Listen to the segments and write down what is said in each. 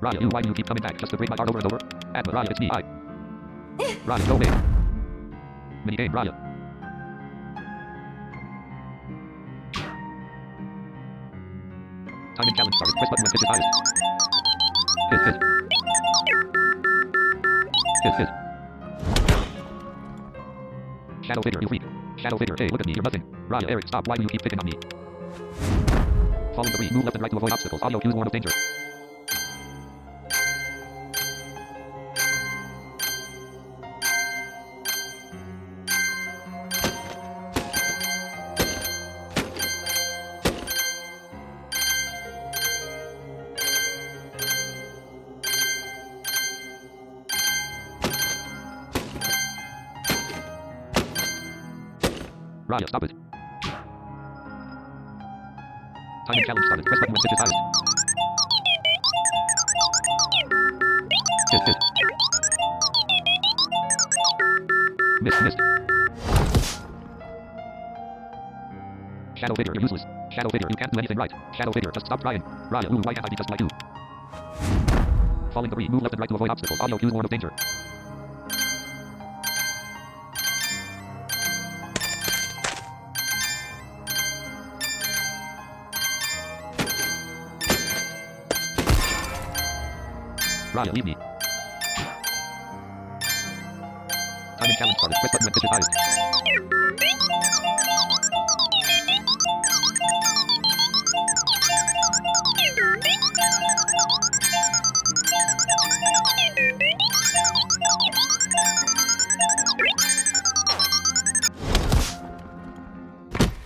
Raya, why do you keep coming back just to break my heart over and over? Adma, Raya, it's me, I. Raya, go away. Minigame, Raya. Time and challenge started. Press button when pitch is highest. Hit, hit. Hit, hit. Shadow figure, you freak. Shadow figure, hey, look at me, you're nothing. Raya, Eric, stop, why do you keep picking on me? Falling debris, move left and right to avoid obstacles. Audio cues warn of danger. Raya, stop it. Time and challenge started. Press button when pitch is highest. Hit, hit. Missed, missed. Shadow figure, you're useless. Shadow figure, you can't do anything right. Shadow figure, just stop trying. Raya, why can't I be just like you? Falling debris, move left and right to avoid obstacles. Audio cues warn of danger. Raya, leave me. Time and challenge started. Press button when pitch is highest.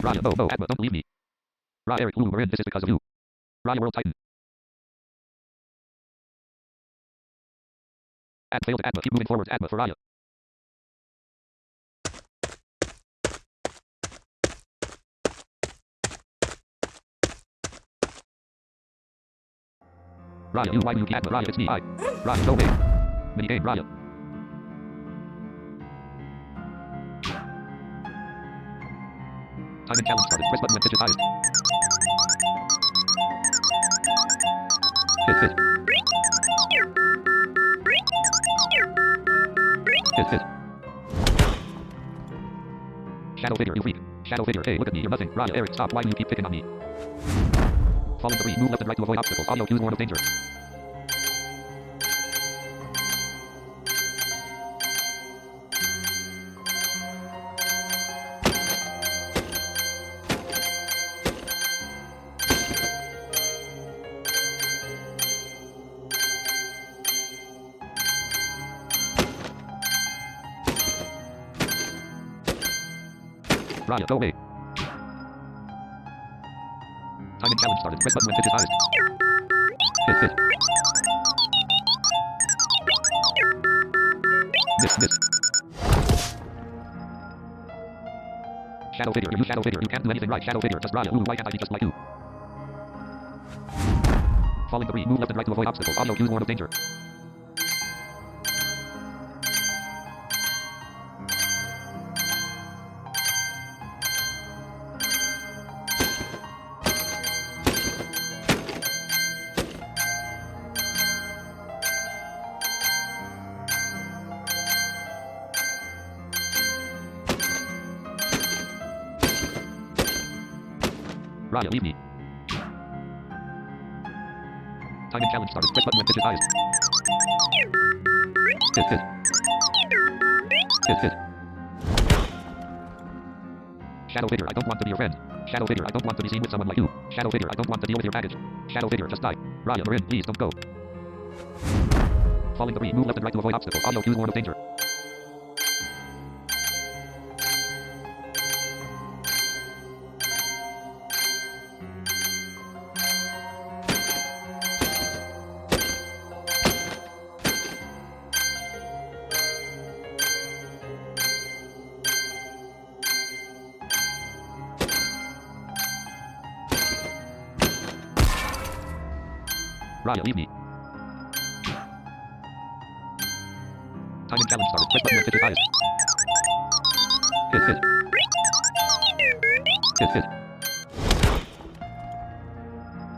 Raya, no, Adma, don't leave me. Raya, Eric, we're in. This is because of you. Raya, World Titan. Ad failed. Adma, keep moving forward. Adma for Raya. Raya, why do you keep Adma? Raya, it's me, I. Raya, go away. Minigame, Raya. Time and challenge started. Press button when pitch is highest. Hit, hit. Hit, hit. Shadow figure, you freak. Shadow figure, hey, look at me, you're nothing. Raya, Eric, stop, why do you keep picking on me? Falling debris, move left and right to avoid obstacles. Audio cues warn of danger. Raya, go away. Time and challenge started. Press button when pitch is highest. Hit, hit. Miss, miss. Shadow figure, you shadow figure, you can't do anything right. Shadow figure, just Raya, why can't I be just like you? Falling debris, move left and right to avoid obstacles. Audio cues warn of danger. Raya, leave me. Time and challenge started. Press button when pitch is highest. Hit, hit. Hit, hit. Shadow figure, I don't want to be your friend. Shadow figure, I don't want to be seen with someone like you. Shadow figure, I don't want to deal with your baggage. Shadow figure, just die. Raya, we're in, please don't go. Falling debris, move left and right to avoid obstacles. Audio cues warn of danger. Raya, leave me. Time and challenge started. Press button when pitch is highest. Hit, hit. Hit, hit.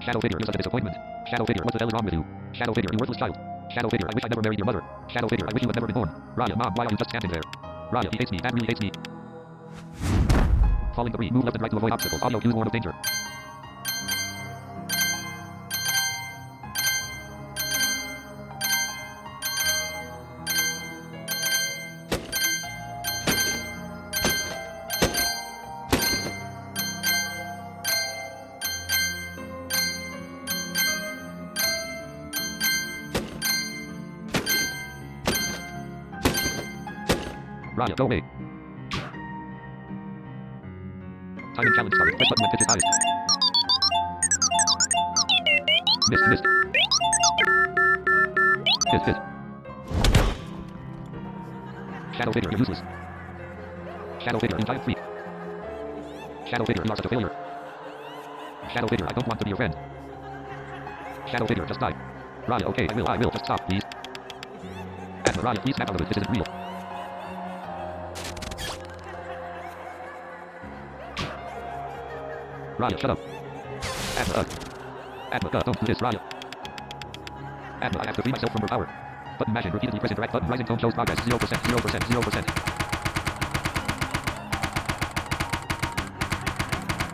Shadow figure, is a disappointment. Shadow figure, what the hell is wrong with you? Shadow figure, you worthless child. Shadow figure, I wish I never married your mother. Shadow figure, I wish you had never been born. Raya, mom, why are you just standing there? Raya, he hates me, dad really hates me. Falling debris, move left and right to avoid obstacles. Audio cues warn of danger. Raya, go away. Time and challenge started. Press button when pitch is highest. Missed, missed. Hit. Shadow figure, you're useless. Shadow figure, you giant freak. Shadow figure, you are such a failure. Shadow figure, I don't want to be your friend. Shadow figure, just die. Raya, okay, I will, just stop, please. Adma, Raya, please snap out of it, this isn't real. Raya, shut up. Adma, don't do this, Raya. Adma, I have to free myself from her power. Button mashing, repeatedly press interact button, rising tone shows progress, 0%, 0%.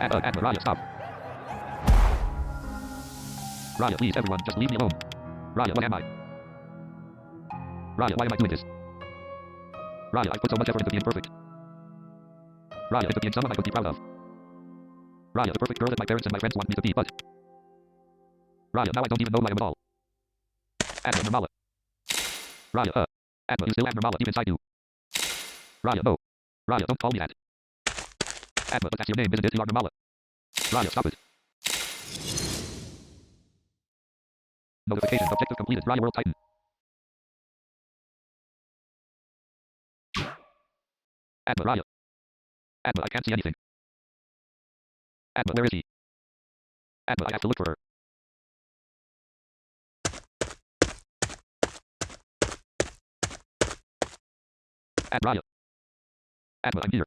Adma, Raya, stop. Raya, please, everyone, just leave me alone. Raya, what am I? Raya, why am I doing this? Raya, I've put so much effort into being perfect. Raya, into being someone I could be proud of. Raya, the perfect girl that my parents and my friends want me to be, but... Raya, now I don't even know who I am at all. Adma, Nirmala. Raya, Adma, you still have Nirmala deep inside you. Raya, no. Raya, don't call me that. Adma, but that's your name, isn't it? You are Nirmala. Raya, stop it. Notification, objective completed. Raya World Titan. Adma, Raya. Adma, I can't see anything. Adma, where is she? Adma, I have to look for her. Raya. Adma, I'm here.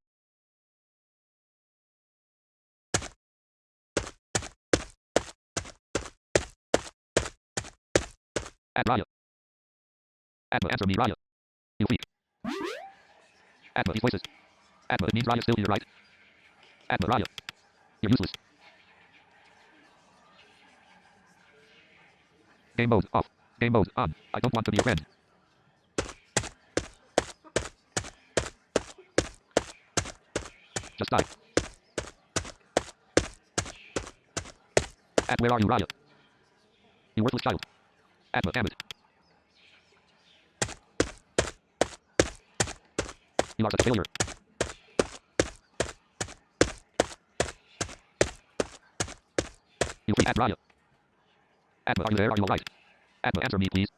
Raya. Adma, answer me, Raya. You freak. Adma, these voices. Adma, it means Raya's still here, right? Adma, Raya. You're useless. Game mode off. Game mode on. I don't want to be your friend. Just die. Adma, where are you, Raya? You worthless child. Adma, damn it. You are such a failure. You freak, Raya. Adma, are you there? Are you alright? Adma, answer me, please.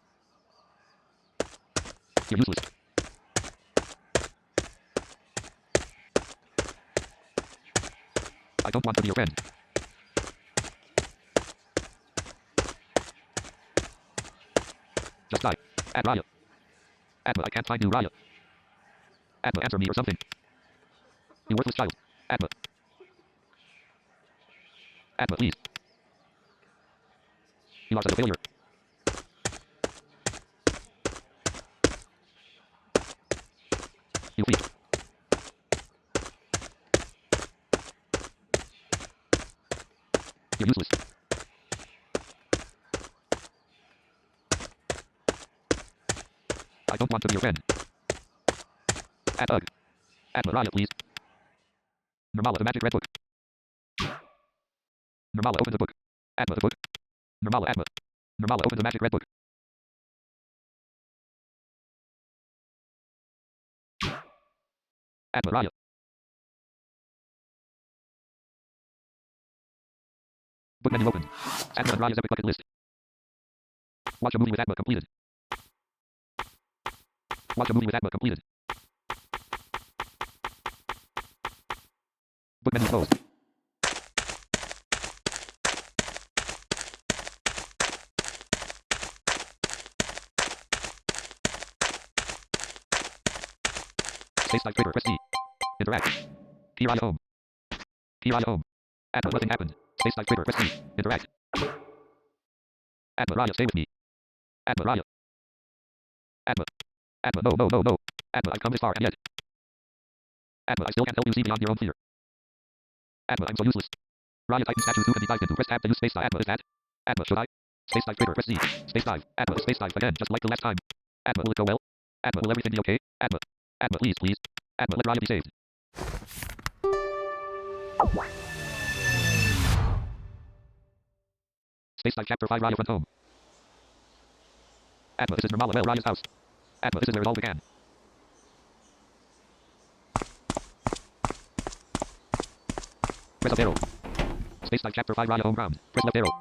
You're useless. I don't want to be your friend. Just die. Raya. Adma, I can't find you, Raya. Adma, answer me or something. You worthless child. Adma. Adma, please. You are such a failure. You freak. You're useless. I don't want to be your friend. Adma, Raya, please. Nirmala, the magic red book. Nirmala, open the book. Adma, the book. Nirmala, Adma. Nirmala, open the magic red book. Adma, Raya. Book menu open. Adma and Raya's epic bucket list. Watch a movie with Adma completed. Watch a movie with Adma completed. Book menu closed. Space light trigger, press C. Interact. Key Raya home. Key Raya home. Adma, nothing happened. Space light trigger, press C. Interact. Adma, Raya, stay with me. Adma, Raya. Adma. Adma, no, no, no, no. Adma, I've come this far, and yet. Adma, I still can't help you see beyond your own fear. Adma, I'm so useless. Raya Titan statues who can be dived into. Press tab to use space dive. Adma, is that? Adma, should I? Space dive trigger. Press Z. Space dive. Adma, space dive again, just like the last time. Adma, will it go well? Adma, will everything be okay? Adma. Adma, please, please. Adma, let Raya be saved. Space dive chapter 5, Raya runs home. Adma, this is Nirmala, well, Raya's house. Adma, this is where it all began. Press up arrow. Space dive chapter 5, Raya home ground. Press left arrow.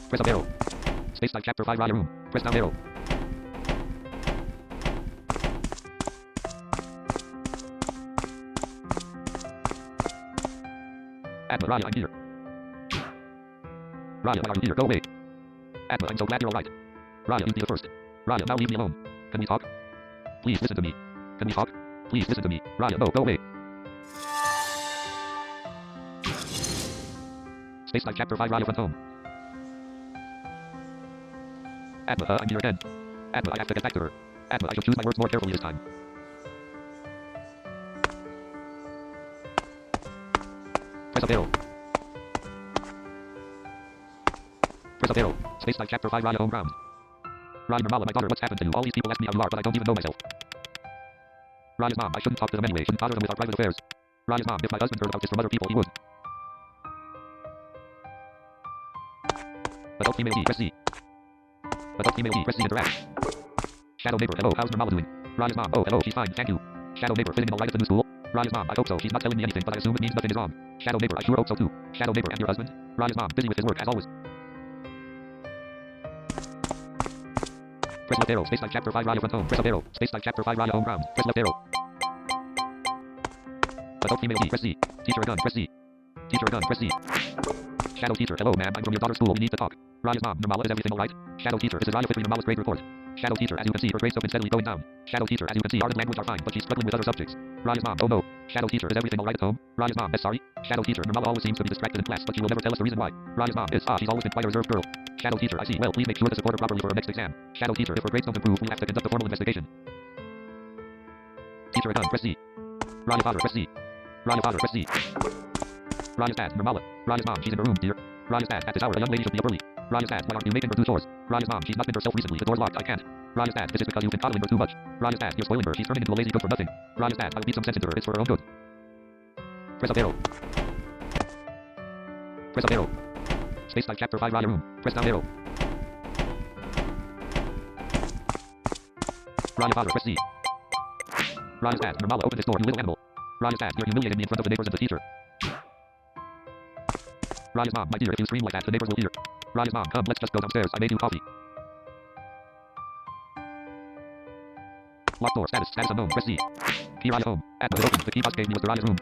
Press up arrow. Space dive chapter 5, Raya room. Press down arrow. Adma, Raya, I'm here. Raya, why are you here? Go away. Adma, I'm so glad you're alright. Raya, you be the first. Raya, now leave me alone. Can we talk? Please listen to me. Can we talk? Please listen to me. Raya, no, go away. Space dive chapter 5, Raya runs home. Adma, I'm here again. Adma, I have to get back to her. Adma, I should choose my words more carefully this time. Press up arrow. Press up arrow. Space dive chapter 5, Raya home ground. Raya, Nirmala, my daughter, what's happened to you? All these people ask me how you are, but I don't even know myself. Raya's mom, I shouldn't talk to them anyway. Shouldn't bother them with our private affairs. Raya's mom, if my husband heard about this from other people, he would. Adult female D, press Z. Adult female D, press Z, interact. Shadow neighbor, hello, how's Nirmala doing? Raya's mom, oh, hello, she's fine, thank you. Shadow neighbor, fitting in alright at the new school? Raya's mom, I hope so. She's not telling me anything, but I assume it means nothing is wrong. Shadow neighbor, I sure hope so too. Shadow neighbor, and your husband? Raya's mom, busy with his work as always. Press left arrow. Space dive chapter 5, Raya runs home. Press up arrow. Space dive chapter 5, Raya home ground. Press left arrow. Adult female D, press Z. Teacher a gun, press Z. Teacher a gun, press Z. Shadow teacher, hello ma'am, I'm from your daughter's school, we need to talk. Raya's mom, Nirmala, is everything alright? Shadow teacher, this is Raya Fitri, Nirmala's grade report. Shadow teacher, as you can see, her grades have been steadily going down. Shadow teacher, as you can see, art and language are fine, but she's struggling with other subjects. Raya's mom, oh no. Shadow teacher, is everything alright at home? Raya's mom, sorry. Shadow teacher, Nirmala always seems to be distracted in class, but she will never tell us the reason why. Raya's mom, she's always been quite a reserved girl. Shadow teacher, I see, well, please make sure to support her properly for her next exam. Shadow teacher, if her grades don't improve, we'll have to conduct a formal investigation. Teacher a gun, press Z. Raya father, press Z. Raya father, press Z. Raya's dad, Nirmala. Raya's mom, she's in her room, dear. Raya's dad, at this hour, a young lady should be up early. Raya's dad, why aren't you making her do chores? Raya's mom, she's not been herself recently, the door's locked, I can't. Raya's dad, this is because you've been coddling her too much. Raya's dad, you're spoiling her, she's turning into a lazy good for nothing. Raya's dad, I'll beat some sense into her, it's for her own good. Press up arrow. Press up arrow. Space dive chapter 5, Raya room. Press down arrow. Raya father, press Z. Raya's dad, Nirmala, open this door, you little animal. Raya's dad, you're humiliating me in front of the neighbors and the teacher. Raya's mom, my dear, if you scream like that, the neighbors will hear. Raya's mom, come, let's just go downstairs, I made you coffee. Locked door, status unknown, press Z. Key Raya home. Adma is open, the key box gave me was the Raya's room.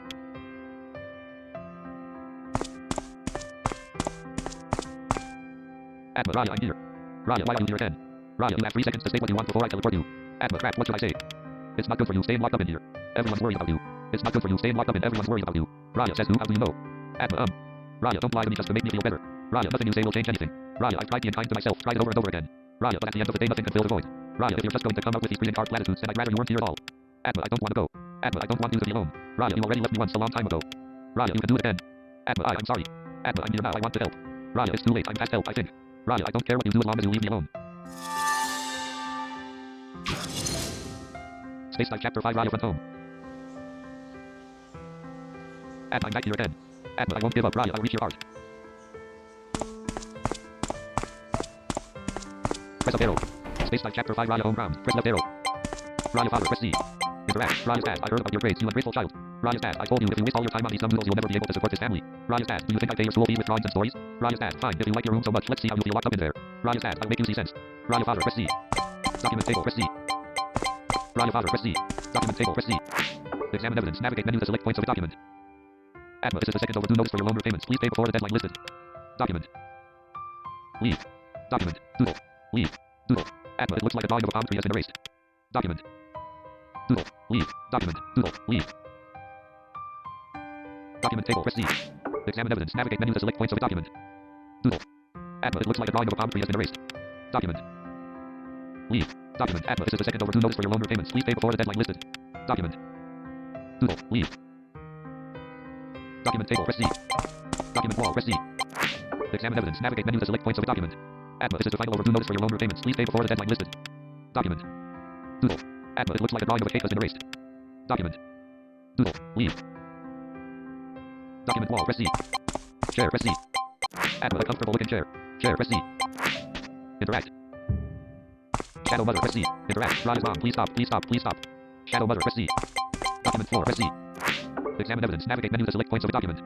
Adma, Raya, I'm here. Raya, why are you here again? Raya, you have 3 seconds to say what you want before I teleport you. Adma, crap, what should I say? It's not good for you staying locked up in here. Everyone's worried about you. It's not good for you staying locked up in everyone's worried about you. Raya says who, how do you know? Adma, Raya, don't lie to me just to make me feel better. Raya, nothing you say will change anything. Raya, I've tried being kind to myself, tried it over and over again. Raya, but at the end of the day nothing can fill the void. Raya, if you're just going to come up with these brilliant art platitudes, then I'd rather you weren't here at all. Adma, I don't want to go. Adma, I don't want you to be alone. Raya, you already left me once a long time ago. Raya, you can do it again. Adma, I'm sorry. Adma, I'm here now, I want to help. Raya, it's too late, I'm past help, I think. Raya, I don't care what you do as long as you leave me alone. Space dive chapter 5, Raya runs home. Adma, I'm back here again. Adma, I won't give up, Raya, I'll reach your heart. Press up arrow. Space dive chapter 5, Raya home ground. Press left arrow. Raya father, press Z. Interact. Raya's dad, I heard about your grades, you ungrateful child. Raya's dad, I told you if you waste all your time on these dumb noodles, you'll never be able to support this family. Raya's dad, do you think I pay your school fees with drawings and stories? Raya's dad, fine, if you like your room so much, let's see how you feel locked up in there. Raya's dad, I'll make you see sense. Raya father, press Z. Document table, press Z. Raya father, press Z. Document table, press Z. Examine evidence, navigate menu to select points of a document. Adma, this is the second overdue notice for your loan repayments. Please pay before the deadline listed. Document. Leave. Document. Doodle. Leave. Doodle. Adma, it looks like a drawing of a palm tree has been erased. Document. Doodle. Leave. Document. Doodle. Leave. Document table. Press C. Examine evidence. Navigate menu to select points of a document. Doodle. Atma. It looks like a drawing of a palm tree has been erased. Document. Leave. Document. Atma. This is the second overdue notice for your loan repayments. Please pay before the deadline listed. Document. Doodle. Leave. Document table. Press C. Document wall. Press C. Examine evidence. Navigate menu to select points of a document. Atma. This is the final overdue notice for your loan repayments. Please pay before the deadline listed. Document. Doodle. Atma. It looks like a drawing of a cake has been erased. Document. Doodle. Leave. Document wall. Press C. Chair. Press C. Atma. A comfortable looking chair. Chair. Press C. Interact. Shadow mother. Press C. Interact. Rod is wrong. Please stop. Please stop. Please stop. Shadow mother. Press C. Document 4. Press C. Examine evidence. Navigate menu to select points of a document.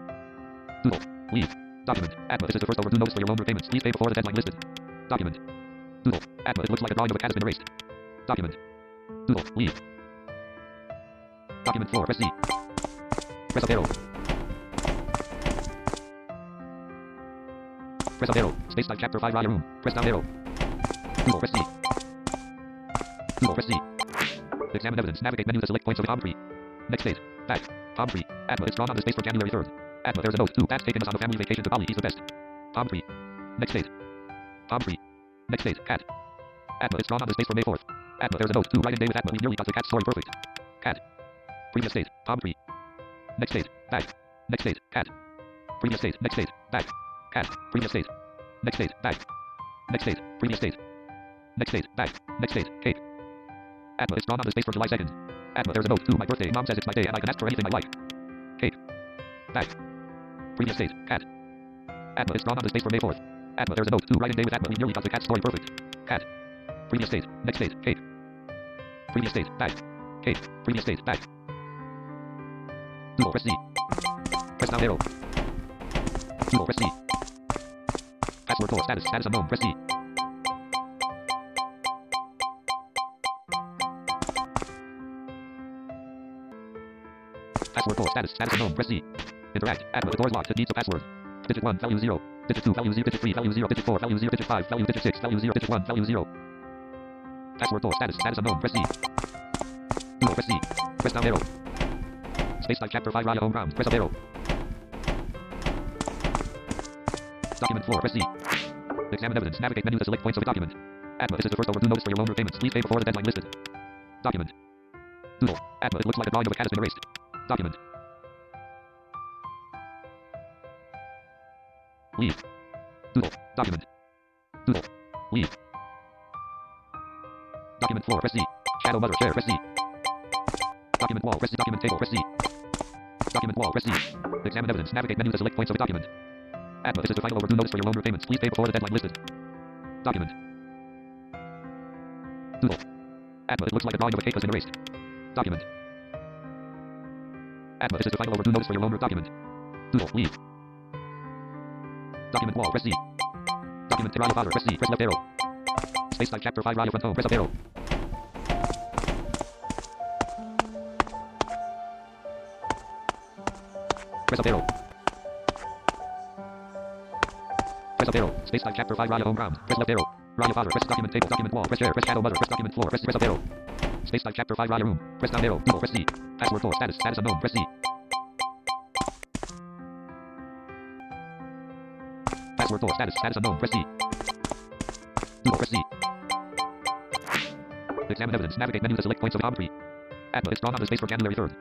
Doodle. Leave. Document. Atma. This is the first overdue notice for your loan repayments. Please pay before the deadline listed. Document. Doodle. Atma. It looks like a drawing of a cat has been erased. Document. Doodle. Leave. Document 4. Press C. Press up arrow. Press up arrow. Space time chapter 5 Raya room. Press down arrow. Doodle. Press C. Doodle. Press C. Examine evidence. Navigate menu to select points of a palm tree. Next date. Back. Palm tree. Atma. It's drawn on the space for January 3rd. Atma. There's a note. 2. Pat's taken us on a family vacation to Bali. He's the best. Palm tree. Next date. Palm tree. Next date. Cat. Atma. It's drawn on the space for May 4th. Atma. There's a note. 2. Right in day with Atma. We nearly got the cat story perfect. Cat. Previous date. Palm tree. Next date. Back. Next date. Cat. Previous date. Next date. Back. Cat. Previous date. Next date. Back. Next date. Previous date. Next date. Back. Next date. Cake. Atma. It's drawn on the space for July 2nd. Atma. There's a note. 2. My birthday. Mom says it's my day and I can ask for anything I like. Cake. Back. Previous date. Cat. Atma. It's drawn on the space for May 4th. Atma. There's a note. 2. Right in day with Atma. We nearly got the cat story perfect. Cat. Previous date. Next date. Cake. Previous date. Back. Cake. Previous date. Back. Doodle. Press C. Press down arrow. Doodle. Press C. Password 4. Status. Status unknown. Press C. Password 4. Status. Status unknown. Press C. Interact. Atma. The door is locked. It needs a password. Digit 1. Value 0. Digit 2. Value 0. Digit 3. Value 0. Digit 4. Value 0. Digit 5. Value digit 6. Value 0. Digit 1. Value 0. Password 4. Status. Status unknown. Press C. Doodle. Press C. Press down arrow. Space time chapter 5 Raya home ground. Press up arrow. Document 4. Press C. Examine evidence. Navigate menu to select points of a document. Atma. This is the first overdue notice for your loan repayments. Please pay before the deadline listed. Document. Doodle. Atma. It looks like a drawing of a cat has been erased. Document. Leave. Doodle. Document. Doodle. Leave. Document 4. Press C. Shadow mother. Chair. Press C. Document wall. Press C. Document table. Press C. Document wall. Press C. Examine evidence. Navigate menu to select points of a document. Atma. This is the final overdue notice for your loan repayments. Please pay before the deadline listed. Document. Doodle. Atma. It looks like a drawing of a cake has been erased. Document. Atma. This is the final overdue notice for your loan document. Doodle. Leave. Document wall. Press C. Document Raya father. Press C. Press left arrow. Space time chapter 5 Raya front home. Press up arrow. Press up arrow. Press up arrow. Space time chapter 5 Raya home ground. Press left arrow. Raya father. Press document table. Document wall. Press chair. Press shadow mother. Press document floor. Press up arrow. Space time chapter 5 Raya room. Press down arrow. Doodle. Press C. Password 4. Status. Status unknown. Press C. Password 4. Status. Status unknown. Press C. Doodle. Press C. Examine evidence. Navigate menu to select points of palm tree. Atma. It's drawn on the space for January 3rd.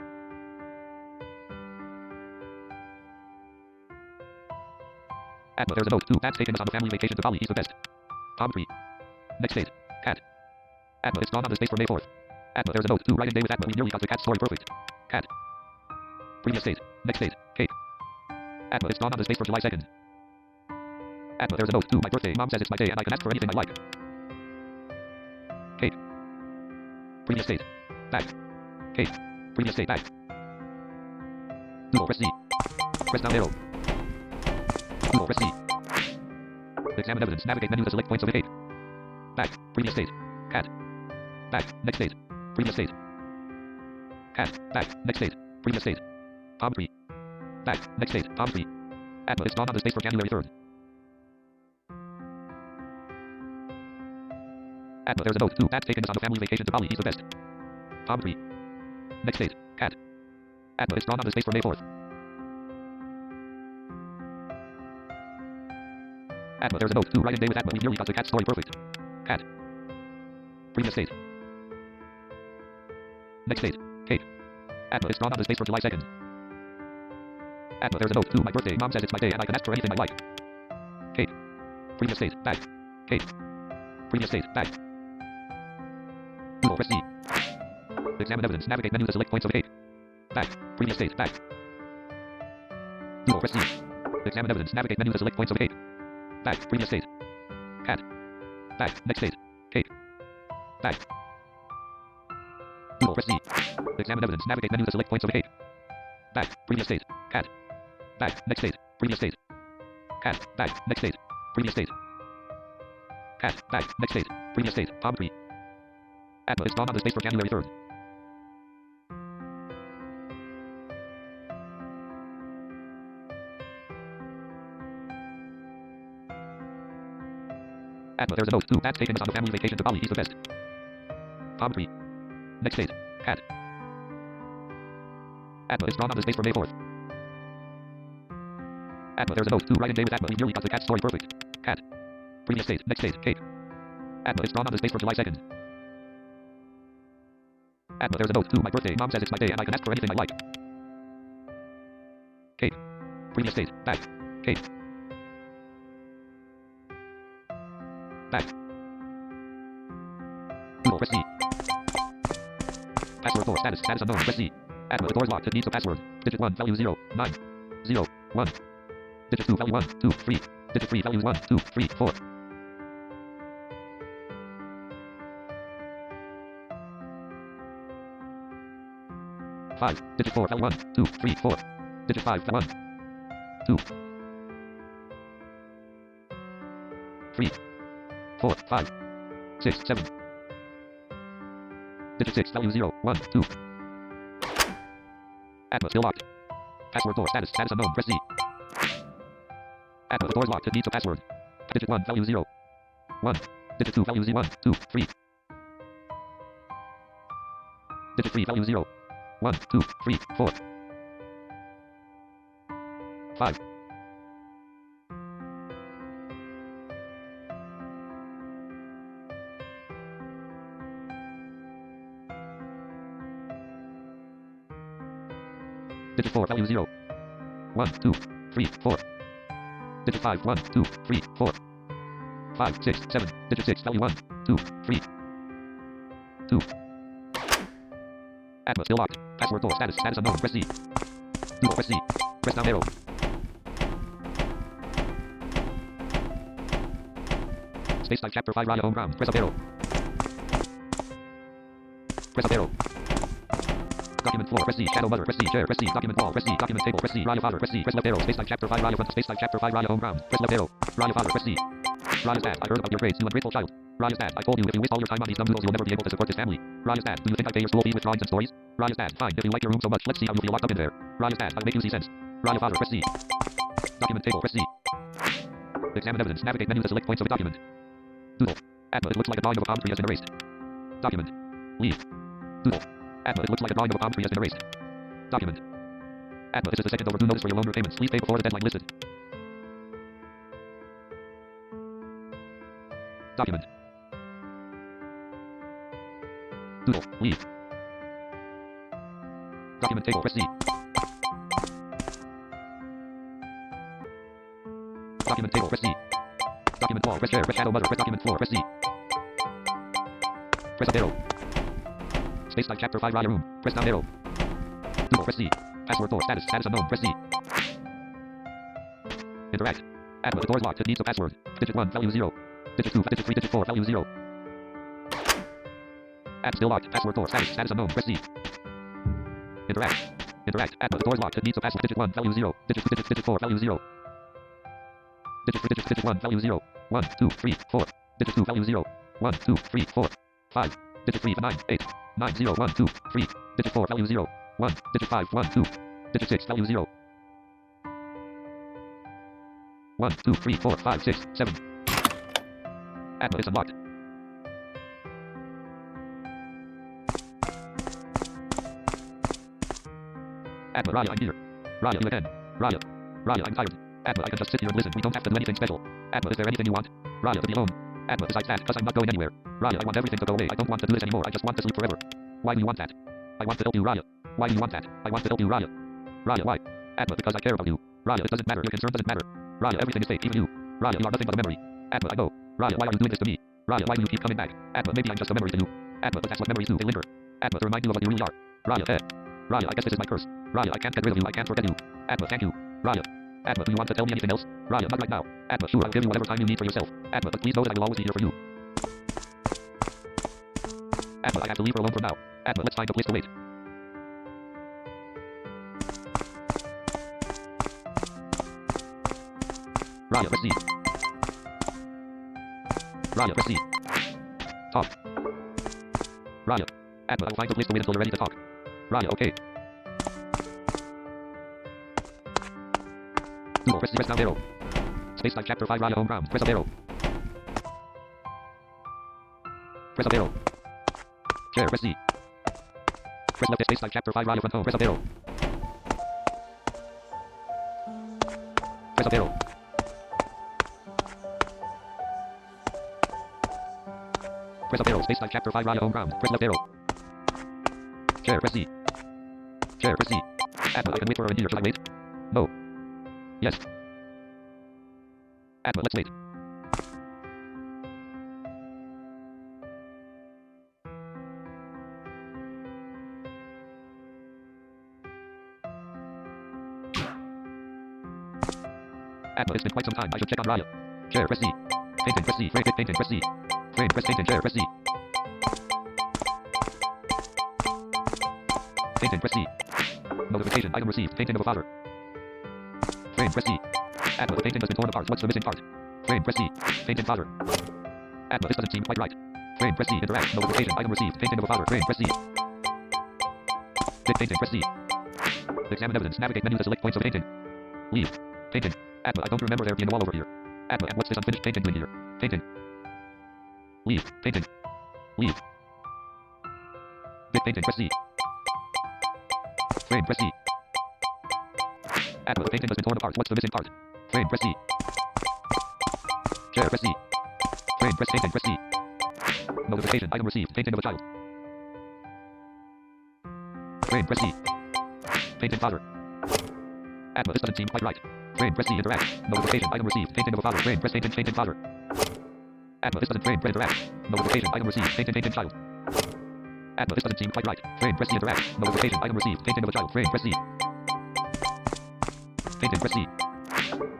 Atma. There's a note. 2. Pat's taken us on a family vacation to Bali. He's the best. Palm tree. Next date. Cat. Atma. It's drawn on the space for May 4th. Atma. There's a note. 2. Right in day with Atma. We nearly got the cat story perfect. Cat. Previous date. Next date. Cake. Atma. It's drawn on the space for July 2nd. Atma. There's a note. 2. My birthday. Mom says it's my day and I can ask for anything I like. Cake. Previous date. Back. Cake. Previous date. Back. Doodle. Press C. Press down arrow. Doodle. Press C. Examine evidence. Navigate menu to select points of a cake. Back. Previous date. Cat. Back. Next date. Previous date. Cat. Back. Next date. Previous date. Palm tree. Back. Next date. Palm tree. Atma. It's drawn on the space for January 3rd. Atma. There's a note. 2. Pat's taken us on a family vacation to Bali. He's the best. Palm tree. Next date. Cat. Adma is drawn on the space for May 4th. Adma, there's a note. To write in day with Adma. We nearly got the cat story perfect. Cat. Previous date. Next date. Kate. Adma is drawn on the space for July 2nd. Adma, there's a note. To my birthday. Mom says it's my day and I can ask for anything I like. Kate. Previous date. Back. Kate. Previous date. Back. Google. Press C. Examine evidence. Navigate menu to select points of Kate. Back. Previous date. Back. Google. Press C. Examine evidence. Navigate menu to select points of Kate. Back. Previous date. Cat. Back. Next date. Kate. Back. Google. Press C. Examine evidence. Navigate menu to select points of Kate. Back. Previous date. Cat. Back. Next date. Previous date. Cat. Back. Next date. Previous date. Cat. Back. Next date. Previous date. Palm tree. Adma is drawn on the space for January 3rd. Adma, there's a note. To Dad's taking us on a family vacation to Bali. He's the best. Palm tree. Next date. Cat. Adma is drawn on the space for May 4th. Adma, there's a note. To write in day with Adma. We nearly got the cat story perfect. Cat. Previous date. Next date. Kate. Adma is drawn on the space for July 2nd. Adma, there's a note. To my birthday. Mom says it's my day and I can ask for anything I like. Kate. Previous date. Back. Kate. Back. Google. Press C. Password 4. Status. Status unknown. Press C. Adma, the door's locked. It needs a password. Digit 1. Value 0. 9. 0. 1. Digit 2. Value 1. 2. 3. Digit 3. Values 1. 2. 3. 4. Five. Digit 4. Value 1. 2. 3. 4. Digit 5. Value 1. 2. 3. 4. 5. 6. 7. Digit 6. Value 0. 1. 2. Adma still locked. Password 4. Status. Status unknown. Press C. Adma, the door's locked. It needs a password. Digit 1. Value 0. 1. Digit 2. Value 1. 2. 3. Digit 3. Value 0. 1. 2. 3. 4. 5. Digit 4. Value 0. 1. 2. 3. 4. Digit 5. 1. 2. 3. 4. 5. 6. 7. Digit 6. Value 1. 2. 3. 2. Adma still locked. Password 4. Status. Status unknown. Press C. Google. Press C. Press down arrow. Space Time Chapter 5. Raya Unbound. Press up arrow. Press up arrow. Document floor. Press C. Shadow mother. Press C. Chair. Press C. Document wall. Press C. Document table. Press C. Raya father. Press C. Press left arrow. Space Time Chapter 5. Raya front. Space Time Chapter 5. Raya Unbound. Press left arrow. Raya father. Press C. Raya's dad. I heard about your grades. You ungrateful child. Raya's dad. I told you if you waste all your time on these dumb noodles, you'll never be able to support this family. Raya's dad. Do you think I pay your school fees with drawings and stories? Raya's dad. Fine. If you like your room so much, let's see how you feel locked up in there. Raya's dad. I'll make you see sense. Raya father. Press C. Document table. Press C. Examine evidence. Navigate menu to select points of a document. Doodle. Adma, it looks like a drawing of a palm tree has been erased. Document. Leave. Doodle. Adma, it looks like a drawing of a palm tree has been erased. Document. Adma, this is the second overdue notice for your loan repayments. Please pay before the deadline listed. Document. Doodle. Leave. Document table. Press C. Document table. Press C. Document wall. Press chair. Press shadow mother. Press document floor. Press C. Press up arrow. Space Time Chapter 5. Raya room. Press down arrow. Google. Press C. Password 4. Status. Status unknown. Press C. Interact. Adma, the door's locked. It needs a password. Digit 1. Value 0. Digit 2. Digit 3. Digit 4. Value 0. Adma still locked. Password 4. Status. Status unknown. Press C. Interact. Interact. Adma, the door's locked. It needs a password. Digit 1. Value 0. Digit 2. Digit 4. Value 0. Digit 3. Digit 1. Value 0. 1. 2. 3. 4. Digit 2. Value 0. 1. 2. 3. 4. 5. Digit 3. 9. 8. 9. 0. 1. 2. 3. Digit 4. Value 0. 1. Digit 5. 1. 2. Digit 6. Value 0. 1. 2. 3. 4. 5. 6. 7. Adma is unlocked. Atma, Raya, I'm here. Raya, you again. Raya. Raya, I'm tired. Atma, I can just sit here and listen. We don't have to do anything special. Atma, is there anything you want? Raya, to be alone. Atma, besides that, because I'm not going anywhere. Raya, I want everything to go away. I don't want to do this anymore. I just want to sleep forever. Why do you want that? I want to help you, Raya. Why do you want that? I want to help you, Raya. Raya, why? Atma, because I care about you. Raya, it doesn't matter. Your concern doesn't matter. Raya, everything is fake, even you. Raya, you are nothing but a memory. Atma, I know. Raya, why are you doing this to me? Raya, why do you keep coming back? Atma, maybe I'm just a memory to you. Atma, but that's what memories do. They linger. Atma, to remind you of what you really are. Raya, Raya, I guess this is my curse. Raya, I can't get rid of you. I can't forget you. Atma, thank you. Raya. Atma, do you want to tell me anything else? Raya, not right now. Atma, sure, I'll give you whatever time you need for yourself. Atma, but please know that I will always be here for you. Atma, I have to leave her alone for now. Atma, let's find a place to wait. Raya, press C. Raya, press C. Talk. Raya. Atma, I will find a place to wait until you're ready to talk. Raya, okay. Google, press down arrow. Space Life Chapter 5 Raya Unbound. Press up arrow. Press up arrow. Share, press C. Press left Space Life Chapter 5 Raya front home. Press up arrow. Press up arrow. Press up arrow. Space Life Chapter 5 Raya Unbound. Press left arrow. Share, press C. Share, press C. Atma, I can wait for her in here. Should I wait? No. Yes. Atma, let's wait. Atma, it's been quite some time. I should check on Raya. Share, press C. Painting, press C. Frame, painting, press C. Frame, press painting, share, press C. Painting, press C. Notification, item received. Painting of a father. Frame, press C. Atma, the painting has been torn apart. What's the missing part? Frame, press C. Painting father. Atma, this doesn't seem quite right. Frame, press C. Interact. Notification, item received. Painting of a father. Frame, press C. Big painting, press C. Examine evidence. Navigate menu to select points of painting. Leave. Painting. Atma, I don't remember there being a wall over here. Atma, what's this unfinished painting doing here? Painting. Leave. Painting. Leave. Big painting, press C. Frame, press C. Atma, the painting has been torn apart. What's the missing part? Frame, press C. Share, press C. Frame, press painting, press C. Notification, item received. Painting of a child. Frame, press C. Painting father. Atma, this doesn't seem quite right. Frame, press C. Interact. Notification, item received. Painting of a father. Frame, press painting, painting father. Atma, this doesn't frame, press interact. Notification, item received. Painting, painting child. Atma, this doesn't seem quite right. Frame, press C. Interact. Notification, item received. Painting of a child. Frame, press C. Painting, press C.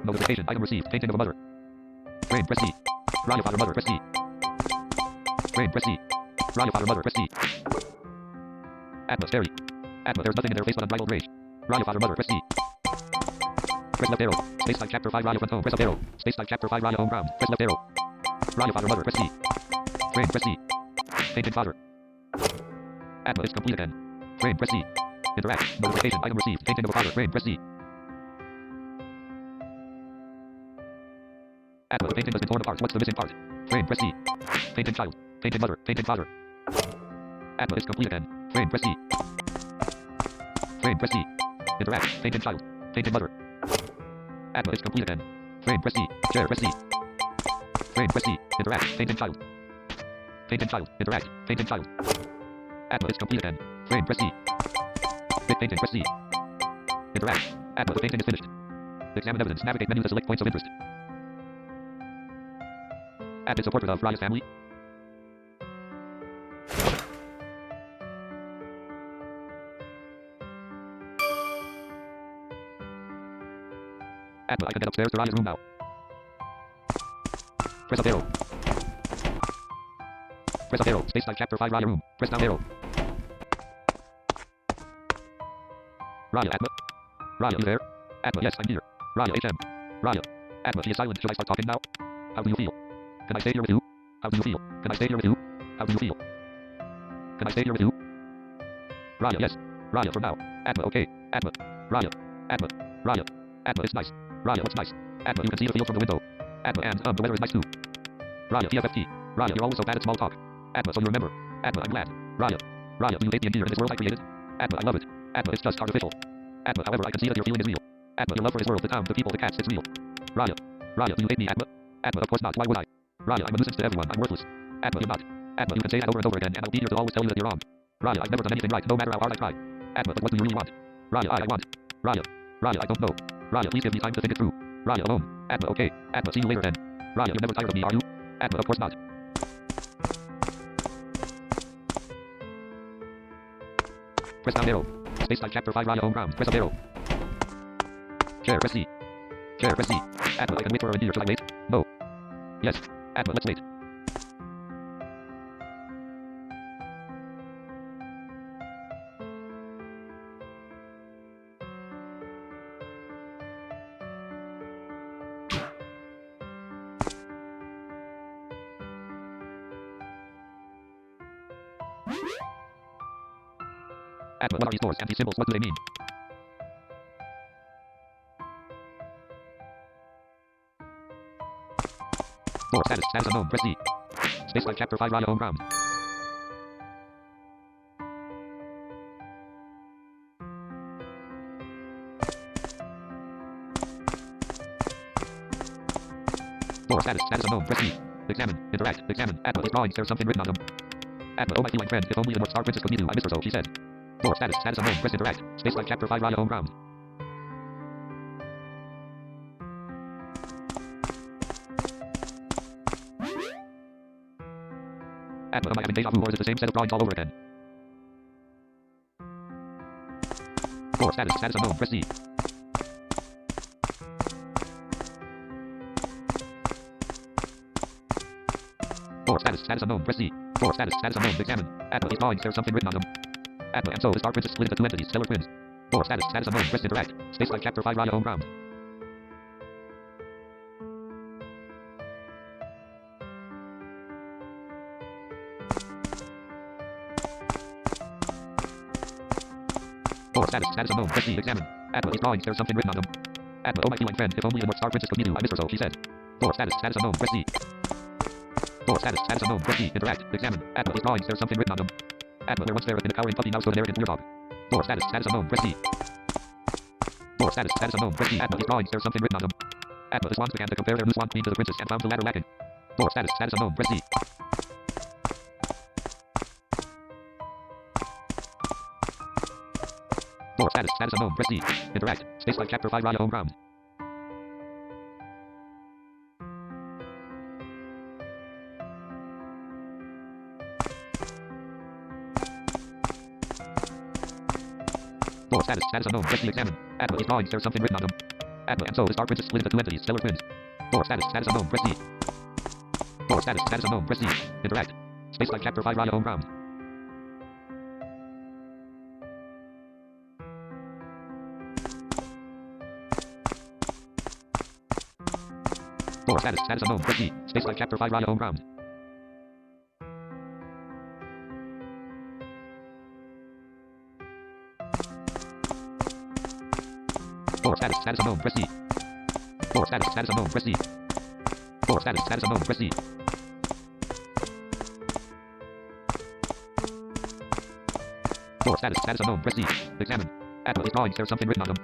Notification, item received. Painting of a mother. Frame, press C. Raya father, mother, press C. Frame, press C. Raya father, mother, press C. Atma, scary. Atma, there's nothing in their face but unbridled rage. Raya father, mother, press C. Press left arrow. Space Life Chapter 5 Raya front home. Press up arrow. Space Life Chapter 5 Raya Unbound. Press left arrow. Raya father, mother, press C. Frame, press C. Painted father. Atma, it's complete again. Frame, press C. Interact. Notification, item received. Painting of a father. Frame, press C. Atma, the painting has been torn apart. What's the missing part? Frame, press C. Painted child. Painted mother. Painted father. Atma, it's complete again. Frame, press C. Frame, press C. Interact. Painted child. Painted mother. Atma, it's complete again. Frame, press C. Share, press C. Frame, press C. Interact. Painted child. Painted child. Interact. Painted child. Atma, it's complete again. Frame, press C. Big painting, press C. Interact. Atma, the painting is finished. Examine evidence. Navigate menu to select points of interest. Add is a portrait of Raya's family. Atma, I can get upstairs to Raya's room now. Press up arrow. Press up arrow. Space Life Chapter 5 Raya room. Press down arrow. Raya, Atma. Raya, you there? Atma, yes, I'm here. Raya, HM. Raya. Atma, she is silent. Should I start talking now? How do you feel? Can I stay here with you? How do you feel? Can I stay here with you? How do you feel? Can I stay here with you? Raya, yes. Raya, for now. Atma, okay. Atma. Raya. Atma. Raya. Atma, it's nice. Raya, what's nice? Atma, you can see the field from the window. Atma, and the weather is nice too. Raya, TFFT. Raya, you're always so bad at small talk. Atma, so you remember. Atma, I'm glad. Raya. Raya, do you hate being here in this world I created? Atma, I love it. Atma, it's just artificial. Atma, however, I can see that your feeling is real. Atma, your love for his world, the town, the people, the cats, it's real. Raya. Raya, do you hate me, Atma? Atma, of course not. Why would I? Raya, I'm a nuisance to everyone. I'm worthless. Atma, you're not. Atma, you can say that over and over again, and I'll be here to always tell you that you're wrong. Raya, I've never done anything right, no matter how hard I try. Atma, but what do you really want? Raya, I want. Raya. Raya, I don't know. Raya, please give me time to think it through. Raya, alone. Atma, okay. Atma, see you later then. Raya, you're never tired of me, are you? Atma, of course not. Press down arrow. Space time chapter 5 Raya Unbound. Press up arrow. Share, press C. Share, press C. Atma, I can wait for her in here. Should I wait? No. Yes. Atma, let's wait. Atma, what are these doors and these symbols? What do they mean? Door status, status unknown, press C. Space Life Chapter 5 Raya Unbound. Door status, status unknown, press C. Examine, interact, examine. Atma, these drawings, there's something written on them. Atma, oh my feline friend, if only a North Star Princess could meet you, I miss her so, she said. Door status, status unknown, press interact. Space Life Chapter 5 Raya Unbound. Atma, am I having deja vu or is it the same set of drawings all over again? Door status, status unknown, press C. Door status, status unknown, press C. Door status, status unknown, examine. Atma, these drawings, there's something written on them. Atma, and so the Star Princess split into two entities, stellar twins. Door status, status unknown, press interact. Space Life Chapter 5 Raya Unbound. Door status, status unknown, press C, examine. Atma, these drawings, there's something written on them. Atma, oh my feline friend, if only a North Star Princess could meet you, I miss her so, she said. Door status, status unknown, press C. Door status, status unknown, press C, interact, examine. Atma, these drawings, there's something written on them. Atma, where once there had been a cowering puppy, now stood an arrogant weird dog. Door status, status unknown, press C. Door status, status unknown, press C. Atma, these drawings, there's something written on them. Atma, the swans began to compare their new swan queen to the princess and found the latter lacking. Door status, status unknown, press C. Door status, status unknown, press C. Interact. Space Life Chapter 5 Raya Unbound. Door status, status unknown, press C, examine. Atma, these drawings, there's something written on them. Atma, and so the Star Princess split into two entities, stellar twins. Door status, status unknown, press C. Door status, status unknown, press C. Interact. Space Life Chapter 5 Raya Unbound. Door status, status unknown, press C. Space Life Chapter 5 Raya Unbound. Door status, status unknown, press C. Door status, status unknown, press C. Door status, status unknown, press C. Door status, status unknown, press C. Examine. Atma, these drawings, there's something written on them.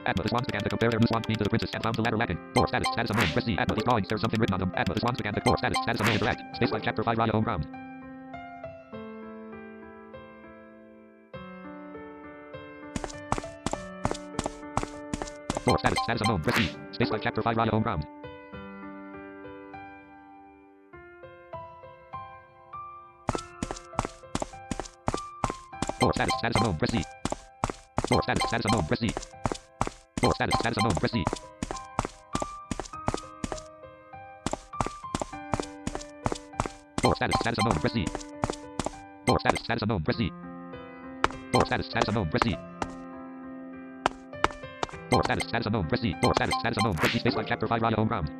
Atma, the swans began to compare their new swan queen to the princess and found the latter lacking. Door status, status unknown, press C. Atma, these drawings, there's something written on them. Atma, the swans began to door status, status unknown, interact. Space Life Chapter 5 Raya Unbound. Door status, status unknown, press C. Space Life Chapter 5 Raya Unbound. Door status, status unknown, press C. Door status, status unknown, press C. Door status, status unknown, press C. Door status, status unknown, press C. Door status, status unknown, press C. Door status, status unknown, press C. Door status, status unknown, press C. Door status, status unknown, press C. Space Life Chapter 5 Raya Unbound.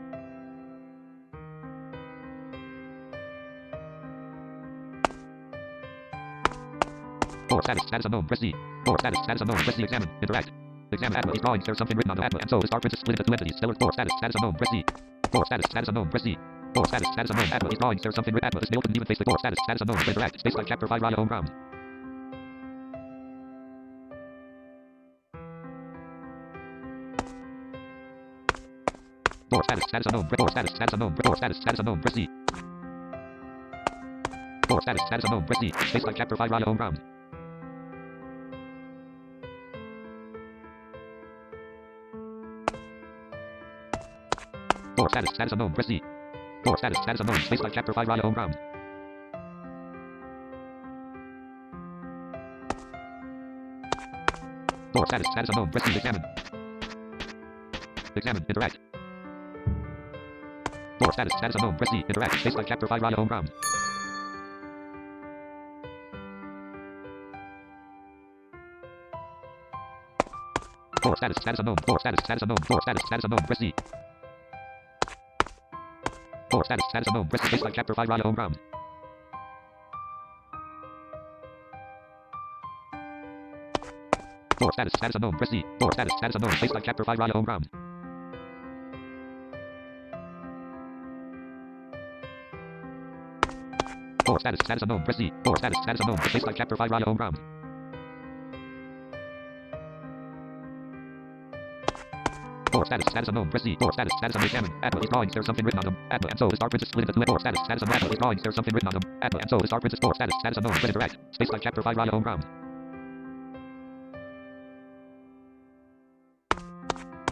Door status, status unknown, press C. Door status, status unknown, press C, examine, interact. Examine Atma, these drawings, there's something written on them. Atma, and so the Star Princess split into two entities, stellar. Door status, status unknown, press C. Door status, status unknown, press C. Door status, status unknown, Atma, these drawings, there's something written. Atma, this nail couldn't even face the door status, status unknown, interact. Space Life Chapter 5 Raya Unbound. Door status. Status unknown. Door status. Status unknown. Door status. Status unknown. Press C. Door status. Status unknown. Press C. Space like chapter 5 Raya Unbound. Door status. Status unknown. Press C. Door status. Status unknown. Space like chapter 5 Raya Unbound. Door status. Status unknown. Press C. Examine. Examine. Interact. Door status. Status unknown. Press C. Interact. Space like chapter 5 Raya Unbound. Door status. Status unknown. Door status. Status unknown. Door status. Status unknown. Press C. Door status. Status unknown. Press space like chapter 5 Raya Unbound. Door status. Status unknown. Press C. Door status. Status unknown. Space like chapter 5 Raya Unbound. Door status. Status unknown. Press C. Door status. Status unknown. Space like chapter 5 Raya Unbound. Door status. Status unknown. Press C. Door status. Status unknown. Examine. Atma is drawings. There's something written on them. Atma and so is Star Princess split into two. Door status. Status unknown. Atma is drawings. There's something written on them. Atma and so is Star Princess. Door status. Status unknown. Press interact. Space like chapter 5 Raya Unbound.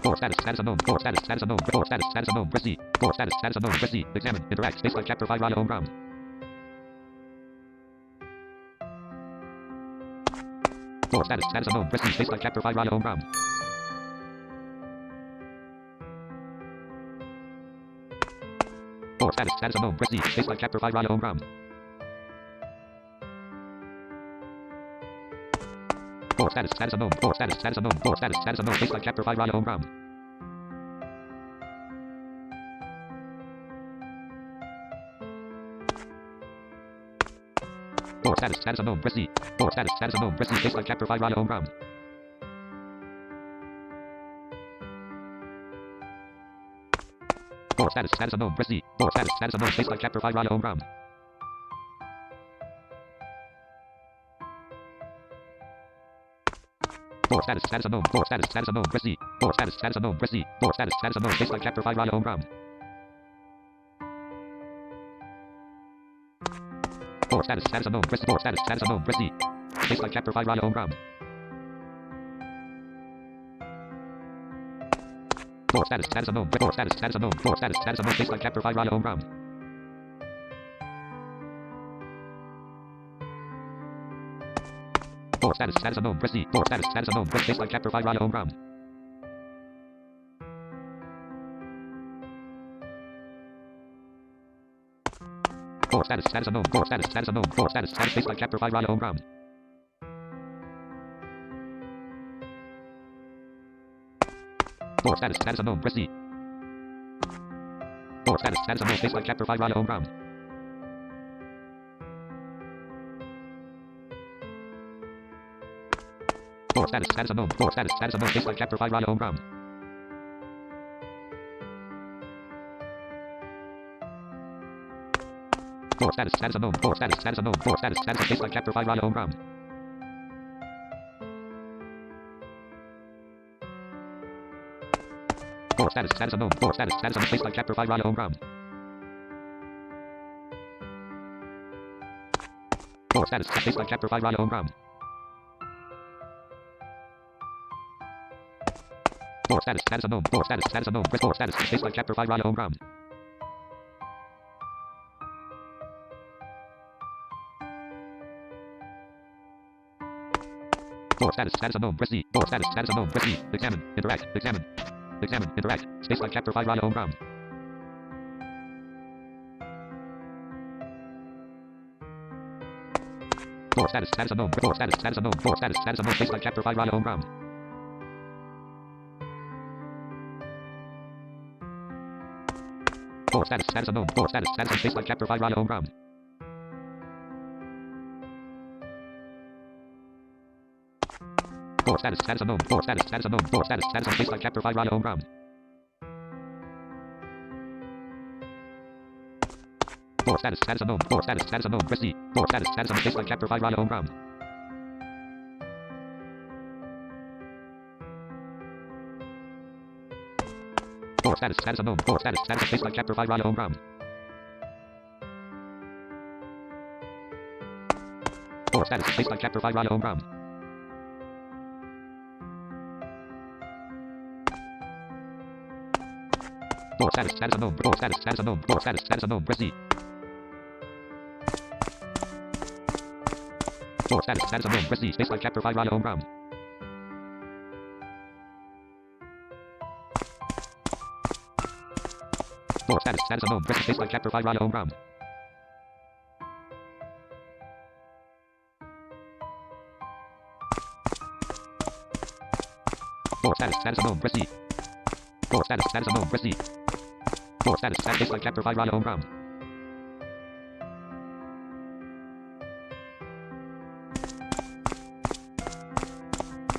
Door status. Status unknown. Door status. Status unknown. Door status. Status unknown. Press C. Door status. Status unknown. Press C. Examine. Interact. Space like chapter 5 Raya Unbound. Door status. Status unknown. Press C. Space like chapter 5 Raya Unbound. Door status. Status unknown. Press C. Space like chapter 5 Raya Unbound. Door status. Status unknown. Door status. Status unknown. Door status. Status unknown. Space like chapter 5 Raya Unbound. Door status. Status unknown. Press C. Door status. Status unknown. Press C. Space like chapter 5 Raya Unbound. Door status. Status unknown. Press C. Door status. Status unknown. Space like chapter 5 Raya Unbound. Door status. Status unknown. Door status. Status unknown. Press C. Door status. Status unknown. Press C. Door status. Status unknown. Space like chapter 5 Raya Unbound. Door status. Status unknown. Press C. Door status. Status unknown. Press C. Space like chapter 5 Raya Unbound. Door status. Status unknown. Door status. Status unknown. Door status. Status unknown. Space like chapter 5 Raya Unbound. Door status. Status unknown. Press C. Door status. Status unknown. Press space like chapter 5 Raya Unbound. Door status. Status unknown. Door status. Status unknown. Door status. Status space like chapter 5 Raya Unbound. Door status. Status unknown. Press C. Door status. Status unknown. Space like chapter 5 Raya Unbound. Door status. Status unknown. Door status. Status unknown. Space like chapter 5 Raya Unbound. Door status. Status unknown. Door status. Status unknown. Door status. Status space like chapter 5 Raya Unbound. Door status. Status unknown. Door status. Status unknown. Space like chapter 5 Raya Unbound. Door status. Space like chapter 5 Raya Unbound. Door status. Status unknown. Door status. Status unknown. Press door status. Space like chapter 5 Raya Unbound. Door status. Status unknown. Press C. Door status. Status unknown. Press C. Examine. Interact. Examine. Examine. Interact. Space like chapter 5 Raya Unbound. Door status. Status unknown. Door status. Status unknown. Door status. Status unknown. Space like chapter 5 Raya Unbound. Door status. Status unknown. Door status. Status space like chapter 5 Raya Unbound. Door status. Status unknown. Door status. Status unknown. Door status. Status space like chapter 5 Raya Unbound. Door status. Status unknown. Door status. Status unknown. Press C. Door status. Status unknown. Space like chapter 5 Raya Unbound. Door Floor status. Status unknown. Floor status. Status of baseline chapter 5 Raya Unbound. Floor status. Baseline chapter 5 Raya Unbound. Floor status. Status unknown. Floor status. Status unknown. Floor status. Status unknown. Press C. Floor status. Status unknown. Press C. Baseline chapter 5 Raya Unbound. Floor status. Status unknown. Press baseline chapter 5 Raya Unbound. Floor status. Status unknown. Press C. Floor status. Status unknown. Press C. Floor status. Status baseline chapter 5 Raya Unbound.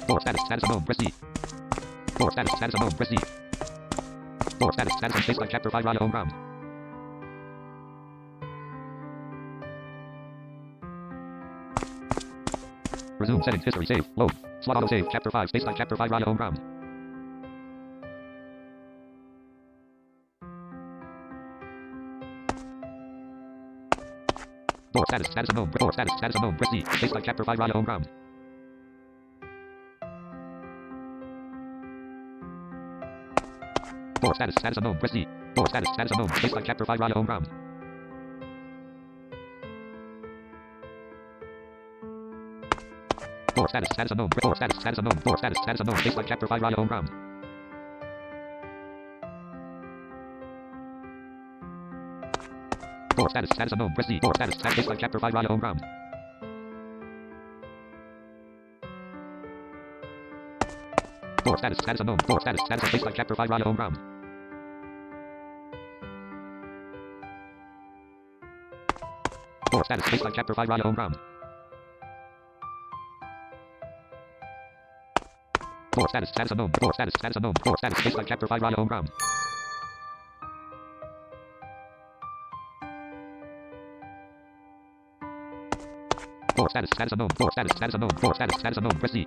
Floor status. Status unknown. Press C. Floor status. Status unknown. Press C. Floor status. Status of baseline chapter 5 Raya Unbound. Resume settings. History. Save. Load. Slot auto save. Chapter 5. Baseline chapter 5 Raya Unbound. Floor status. Status unknown. Floor status. Status unknown. Press C. Baseline chapter 5 Raya Unbound. Floor status. Status unknown. Press C. Floor status. Status unknown. Baseline chapter 5 Raya Unbound. Floor status. Status unknown. Floor status. Status unknown. Floor status. Status unknown. Baseline chapter 5 Raya Unbound. Floor status. Status unknown. Press C. Floor status. Status baseline chapter 5 Raya Unbound. Floor status. Status unknown. Floor status. Status of baseline chapter 5 Raya Unbound. Floor status. Baseline chapter 5 Raya Unbound. Floor status. Status unknown. Floor status. Status unknown. Floor status. Baseline chapter 5 Raya Unbound. Floor status. Status unknown. Floor status. Status unknown. Floor status. Status unknown. Press C.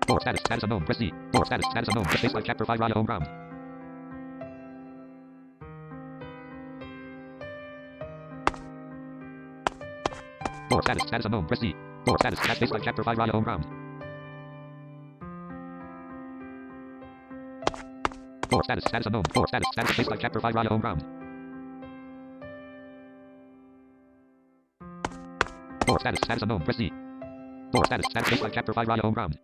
Floor status. Status unknown. Press C. Floor status. Status unknown. Press baseline chapter 5 Raya Unbound. Floor status. Status unknown. Press C. Floor status. Status baseline chapter 5 Raya Unbound. Floor status. Status unknown. Floor status. Status baseline chapter 5 Raya Unbound. Floor status. Status unknown. Press C. Floor status. Status baseline chapter 5 Raya Unbound.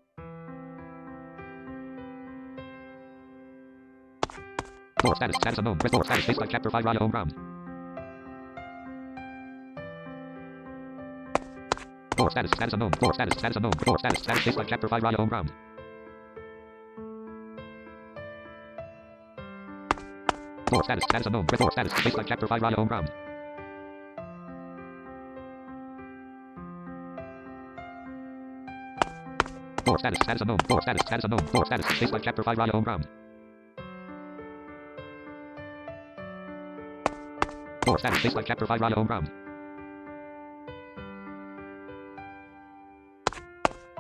Floor status. Status unknown. Press floor status baseline chapter 5 Raya Unbound. Floor status. Status unknown. Floor status. Status unknown. Floor status. Status baseline chapter 5 Raya Unbound. Floor status. Status unknown. Press floor status baseline chapter 5 Raya Unbound. Floor status. Status unknown. Floor status. Status unknown. Floor status baseline chapter 5 Raya Unbound. Floor status baseline chapter 5 Raya Unbound.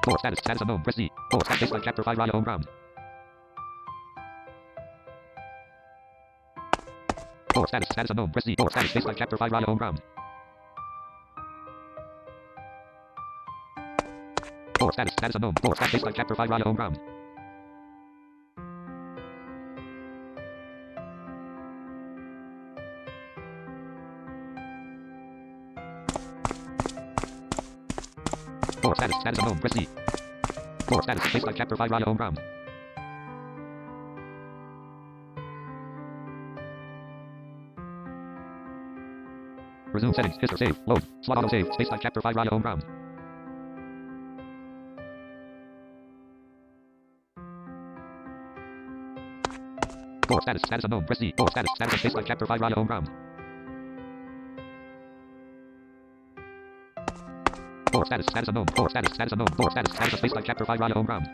Floor status. Status unknown. Press C. Floor status baseline chapter 5 Raya Unbound. Floor status. Status unknown. Press C. Floor status baseline chapter 5 Raya Unbound. Floor status. Status unknown. Floor status baseline chapter 5 Raya Unbound. Floor status. Status unknown. Press C. Floor status baseline chapter 5 Raya Unbound. Resume settings. History. Save. Load. Slot auto save. Baseline chapter 5 Raya Unbound. Floor status. Status unknown. Press C. Floor status. Status of baseline chapter 5 Raya Unbound. Floor status. Status unknown. Floor status. Status unknown. Floor status. Status of baseline chapter 5 Raya Unbound.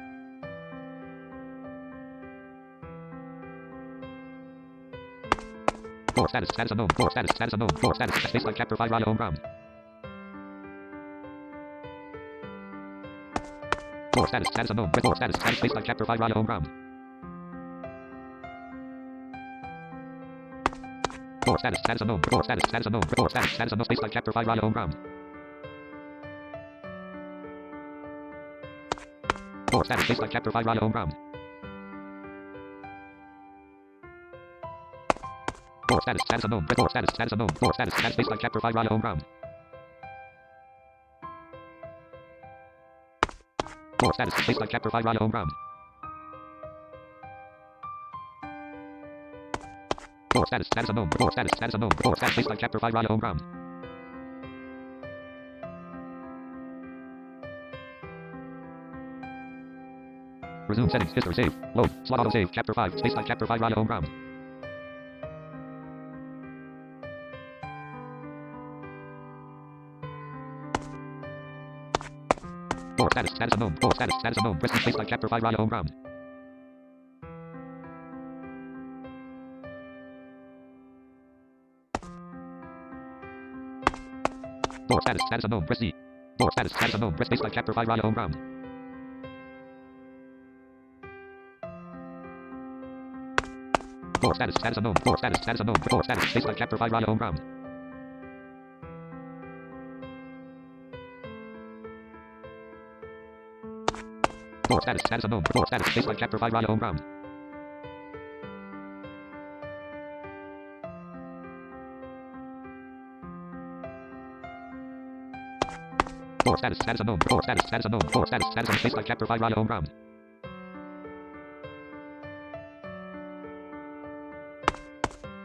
Floor status. Status unknown. Floor status. Status unknown. Floor status. Baseline chapter 5 Raya Unbound. Floor status. Status unknown. Floor status. Status baseline chapter 5 Raya Unbound. Report status. Status unknown. Report status. Status unknown. Report status. Status unknown. Space like chapter 5. Raya Unbound. Report status. Space like chapter 5. Raya Unbound. Report status. Status unknown. Report status. Status unknown. Report status. Status space like chapter 5. Raya Unbound. Report status. Space like chapter 5. Raya Unbound. Report status. Status unknown. Report status. Status unknown. Report status. Space like chapter 5. Raya Unbound. Resume settings. History. Save. Load. Slot auto save. Chapter 5. Space like chapter 5. Raya Unbound. Report status. Status unknown. Report status. Status unknown. Press space like chapter 5. Raya Unbound. Report status. Status unknown. Press C. Report status. Status unknown. Press space like chapter 5. Raya Unbound. Report status. Status unknown. Report status. Status unknown. Report status. Space like chapter 5. Raya Unbound. Report status. Status unknown. Report status. Space like chapter 5. Raya Unbound. Report status. Status unknown. Report status. Status unknown. Report status. Status unknown. Space like chapter 5. Raya Unbound.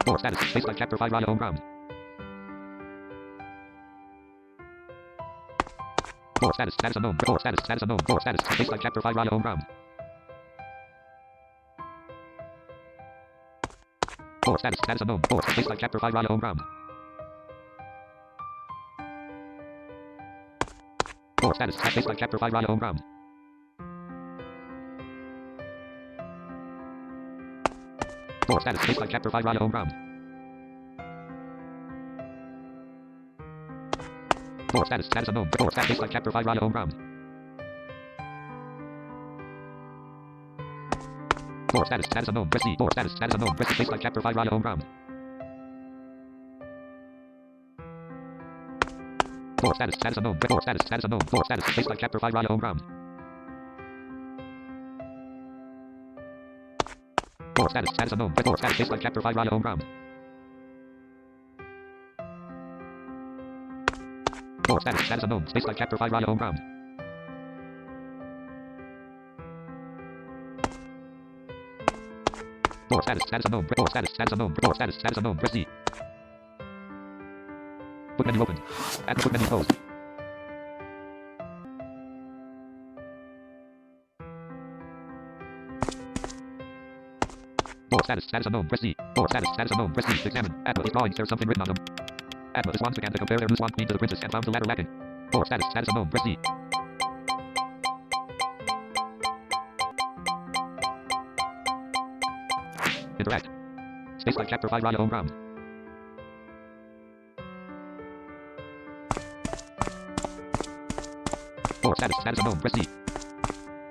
Report status. Space like chapter 5. Raya Unbound. Report status. Status unknown. Report status. Status unknown. Report status. Space like chapter 5. Raya Unbound. Report status. Status unknown. Report space like chapter 5. Raya Unbound. Report status. Space like chapter 5. Raya Unbound. Report status. Space like chapter 5. Raya Unbound. Report status. Status unknown. Report status. Space like chapter 5. Raya Unbound. Report status. Status unknown. Press C. Report status. Status unknown. Press space like chapter 5. Raya Unbound. Report status. Status unknown. Report status. Status unknown. Report status. Space like chapter 5. Raya Unbound. Report status. Status unknown. Report status. Space like chapter 5. Raya Unbound. Report status. Status unknown. Space like chapter 5. Raya Unbound. Report status. Status unknown. Report status. Status unknown. Report status. Status unknown. Press C. Book menu open. Add the book menu closed. Report status. Status unknown. Press C. Report status. Status unknown. Press C. Examine. Add these drawings. There's something written on them. Adma is once began to compare their new swan queen to the princess and found the latter lacking. Report status. Status unknown. Press C. Interact. Space like chapter 5. Raya Unbound. Report status. Status unknown. Press C.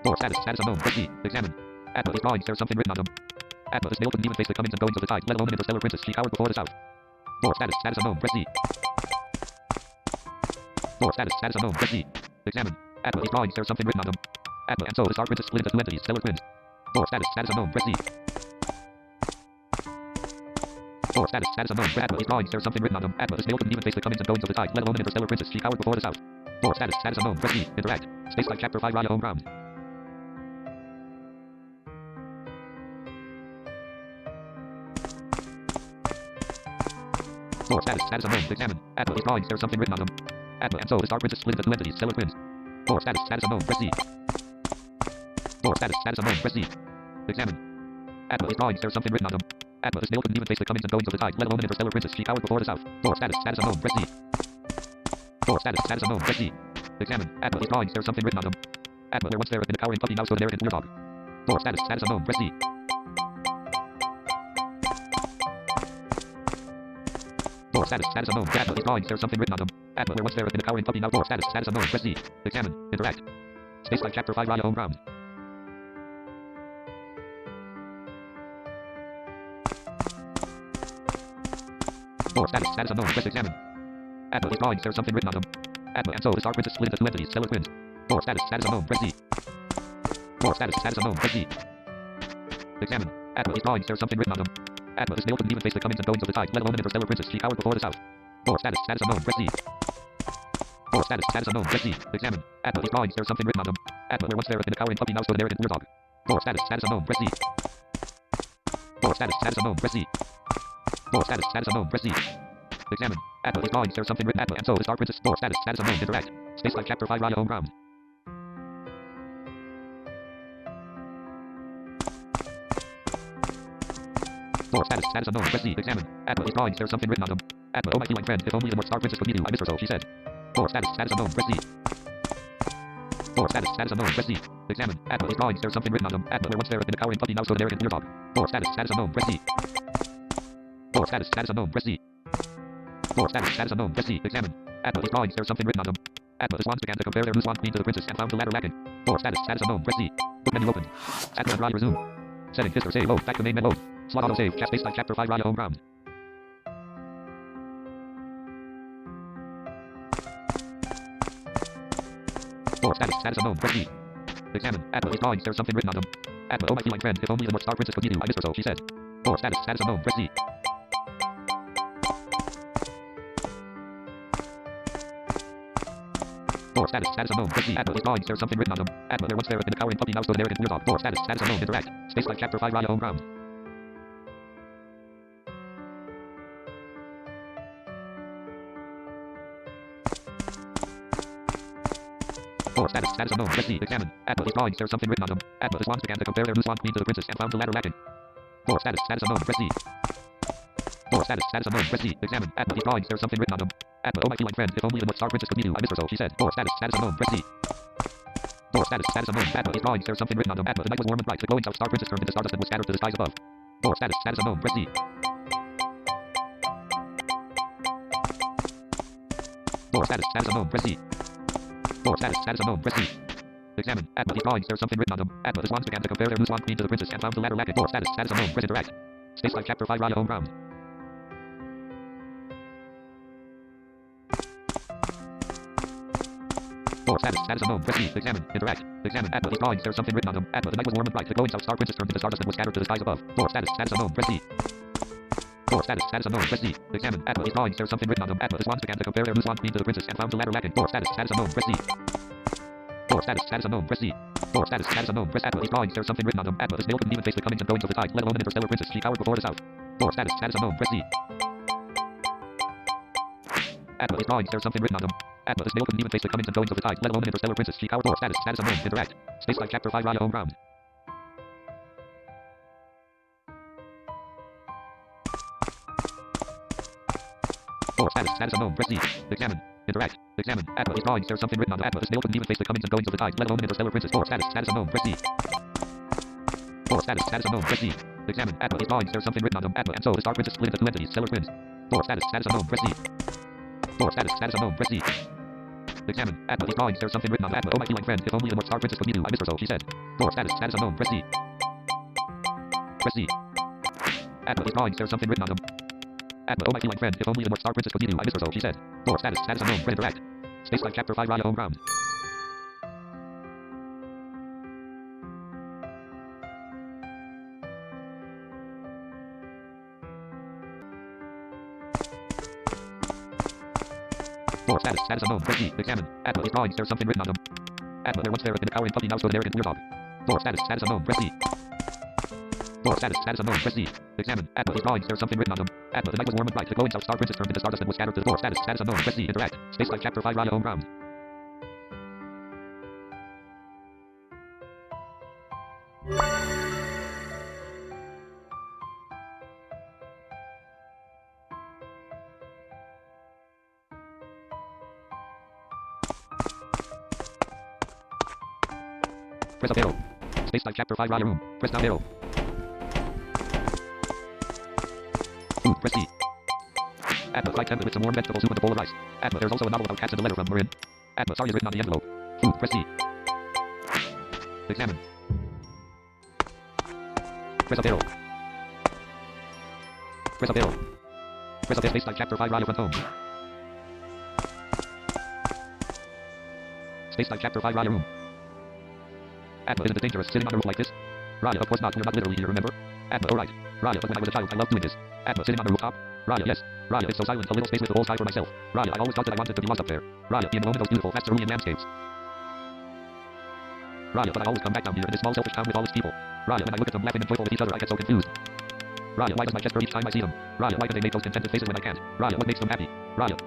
Report status. Status unknown. Press C. Examine. Adma is drawings. There's something written on them. Adma is able to even face the comings and goings of the tide, let alone an interstellar princess. She cowered before the south. Report status. Status unknown. Press C. Report status. Status unknown. Press C. Examine. Adma is drawings. There's something written on them. Adma and so the star princess split into two entities. Stellar twins. Report status. Status unknown. Press C. Report status. Status unknown. Adma is drawings. There's something written on them. Adma is able to even face the comings and goings of the tide, let alone an interstellar princess. She cowered before the south. Report status. Status unknown. Press C. Interact. Space like chapter 5. Raya Unbound. Report status. Status unknown. Examine. Adma is drawings. There's something written on them. Adma and so the star princess split into two entities. Stellar twins. Report status. Status unknown. Press C. Report status. Status unknown. Press C. Examine. Adma is drawings. There's something written on them. Adma is couldn't even face the comings and goings of the tide, let alone an interstellar princess. She cowered before the south. Report status. Status unknown. Press C. Report status. Status unknown. Press C. Examine. Adma is drawings. There's something written on them. Adma, there once there had been a cowering puppy, now stood an arrogant dog. Report status. Status unknown. Press C. Report status. Status unknown. Adma is drawings. There's something written on them. Adma, there once there had been a cowering puppy, now report status. Status unknown. Press C. Examine. Interact. Space like chapter 5. Raya Unbound. More status. Status unknown. Press examine. Atma is drawings. There's something written on them. Atma and so the Star Princess split into two entities. Stellar twins. More status. Status unknown. Press Z. More status. Status unknown. Press Z. Examine. Atma is drawings. There's something written on them. Atma is male couldn't even face the comings and goings of the tide, let alone an interstellar princess. She cowered before the south. More status. Status unknown. Press Z. More status. Status unknown. Press Z. Examine. Atma is drawings. There's something written on them. Atma there once there has been a cowering puppy mouse to an arrogant dog. More status. Status unknown. Press Z. More status. Status unknown. Press Z. More status. Status unknown. Press Z. Examine. Atma is drawings. There's something written. Atma and so the Star Princess. More status. Status unknown. Interact. Space Life Chapter 5. Raya Home Ground. More status. Status unknown. Press Z. Examine. Atma is drawings. There's something written on them. Atma, oh my feline friend, if only the North Star Princess could meet you. I miss her so, she said. More status. Status unknown. Press Z. More status. Status unknown. Press Z. Examine. Atma is drawings. There's something written on them. Atma, there once there has been a cowering puppy, now so an arrogant dog. More status. Status unknown. Press Z. More status. Status unknown. Press Z. More status. Status unknown. Press Z. Examine. Atma is drawings. There's something written on them. Atma, the swans began to compare their new swan queen to the princess and found the latter lacking. More status. Status unknown. Press Z. Book menu open. Atma and Raya resume. Setting history save. Oh, back to main menu. Slot auto save. Chat space like chapter 5 Raya Home Ground. More status. Status unknown. Press Z. Examine. Atma is drawings. There's something written on them. Atma, oh my feline friend, if only the North Star Princess could meet you. I miss her so, she said. More status. Status unknown. Press Z. More status. Status unknown. Press Z. Atma is drawings. There's something written on them. Atma, there once there has been a cowering puppy, now so an arrogant dog. More status. Status unknown. Interact. Space Life Chapter 5 Raya Home Ground. More status. Status unknown. Press Z. Examine. Atma is drawings. There's something written on them. Atma, the swans began to compare their new swan queen to the princess and found the latter lacking. More status. Status unknown. Press Z. More status. Status unknown. Press Z. Examine. Atma is drawings. There's something written on them. Atma, oh my feline friend, if only the North Star Princess could meet you. I miss her so, she said. More status. Status unknown. Press Z. More status. Status unknown. Atma is drawings. There's something written on them. Atma, the night was warm and bright. The glowing South Star Princess turned into stardust and was scattered to the skies above. More status. Status unknown. Press Z. More status. Status unknown. Press Z. More status. Status unknown. Press Z. Examine. Atma is drawings. There's something written on them. Atma, the swans began to compare their new swan queen to the princess and found the latter lacking. More status. Status unknown. Press interact. Space Life Chapter 5 Raya Home Ground. More status. Status unknown. Press Z. Examine. Interact. Examine. Atma is drawings. There's something written on them. Atma, the night was warm and bright. The glowing South Star Princess turned into stardust and was scattered to the skies above. More status. Status unknown. Press Z. More status. Status unknown. Press Z. Examine. Atma is drawings. There's something written on them. Atma, the swans began to compare their new swan queen to the princess and found the latter lacking. More status. Status unknown. Press Z. More status. Status unknown. Press Z. More status. Status unknown. Press Atma is drawings. There's something written on them. Atma, this male couldn't even face the comings and goings of the tide, let alone an interstellar princess. She cowered before the south. More status. Status unknown. Press Z. Atma is drawings. There's something written on them. Atma, this male couldn't even face the comings and goings of the tide, let alone an interstellar princess. She cowered. More status. Status unknown. Interact. Space Life Chapter 5 Raya Home Ground. More status. Status unknown. Press Z. Examine. Interact. Examine. Atma is drawings. There's something written on them. Atma, this male couldn't even face the comings and goings of the tide, let alone an interstellar princess. More status. Status unknown. Press Z. More status. Status unknown. Press Z. Examine. Atma is drawings. There's something written on them. Atma and so the Star Princess split into two entities. Stellar twins. More status. Status unknown. Press Z. More status. Status unknown. Press Z. Examine. Atma is drawings. There's something written on them. Atma, oh my feline friend, if only the North Star Princess could meet you. I miss her so, she said. More status. Status unknown. Press Z. Press Z. Atma is drawings. There's something written on them. Atma, oh my feline friend, if only the North Star Princess could meet you. I miss her so, she said. More status. Status unknown. Press interact. Space Life Chapter 5 Raya Home Ground. More status. Status unknown. Press Z. Examine. Atma is drawings. There's something written on them. Atma, there once there has been a cowering puppy, now so an arrogant dog. More status. Status unknown. Press Z. More status. Status unknown. Press Z. Examine. Atma is drawings. There's something written on them. Atma, the night was warm and bright. The glowing South Star Princess turned into stardust and was scattered to the more status. Status unknown. Press Z. Interact. Space Life Chapter 5 Raya Home Ground. Press up arrow. Space Life Chapter 5 Raya Room. Press down arrow. Food. Press C. Atma, flight 10 with some warm vegetable soup and a bowl of rice. Atma, there's also a novel about cats and a letter from Marin. Atma, sorry is written on the envelope. Food. Press C. Examine. Press up arrow. Press up arrow. Press up space chapter 5 Raya front home. Space chapter 5 Raya room. Atma, isn't it dangerous sitting on a roof like this? Raya, of course not. We're not literally here, remember? Atma, alright. Raya, but when I was a child, I loved doing this. Atma, sitting on the rooftop? Raya, yes. Raya, it's so silent, a little space with the whole sky for myself. Raya, I always thought that I wanted to be lost up there. Raya, in the moment of beautiful, vast cerulean landscapes. Raya, but I always come back down here in this small selfish town with all its people. Raya, when I look at them laughing and joyful with each other, I get so confused. Raya, why does my chest hurt each time I see them? Raya, why can they make those contented faces when I can't? Raya, what makes them happy? Raya.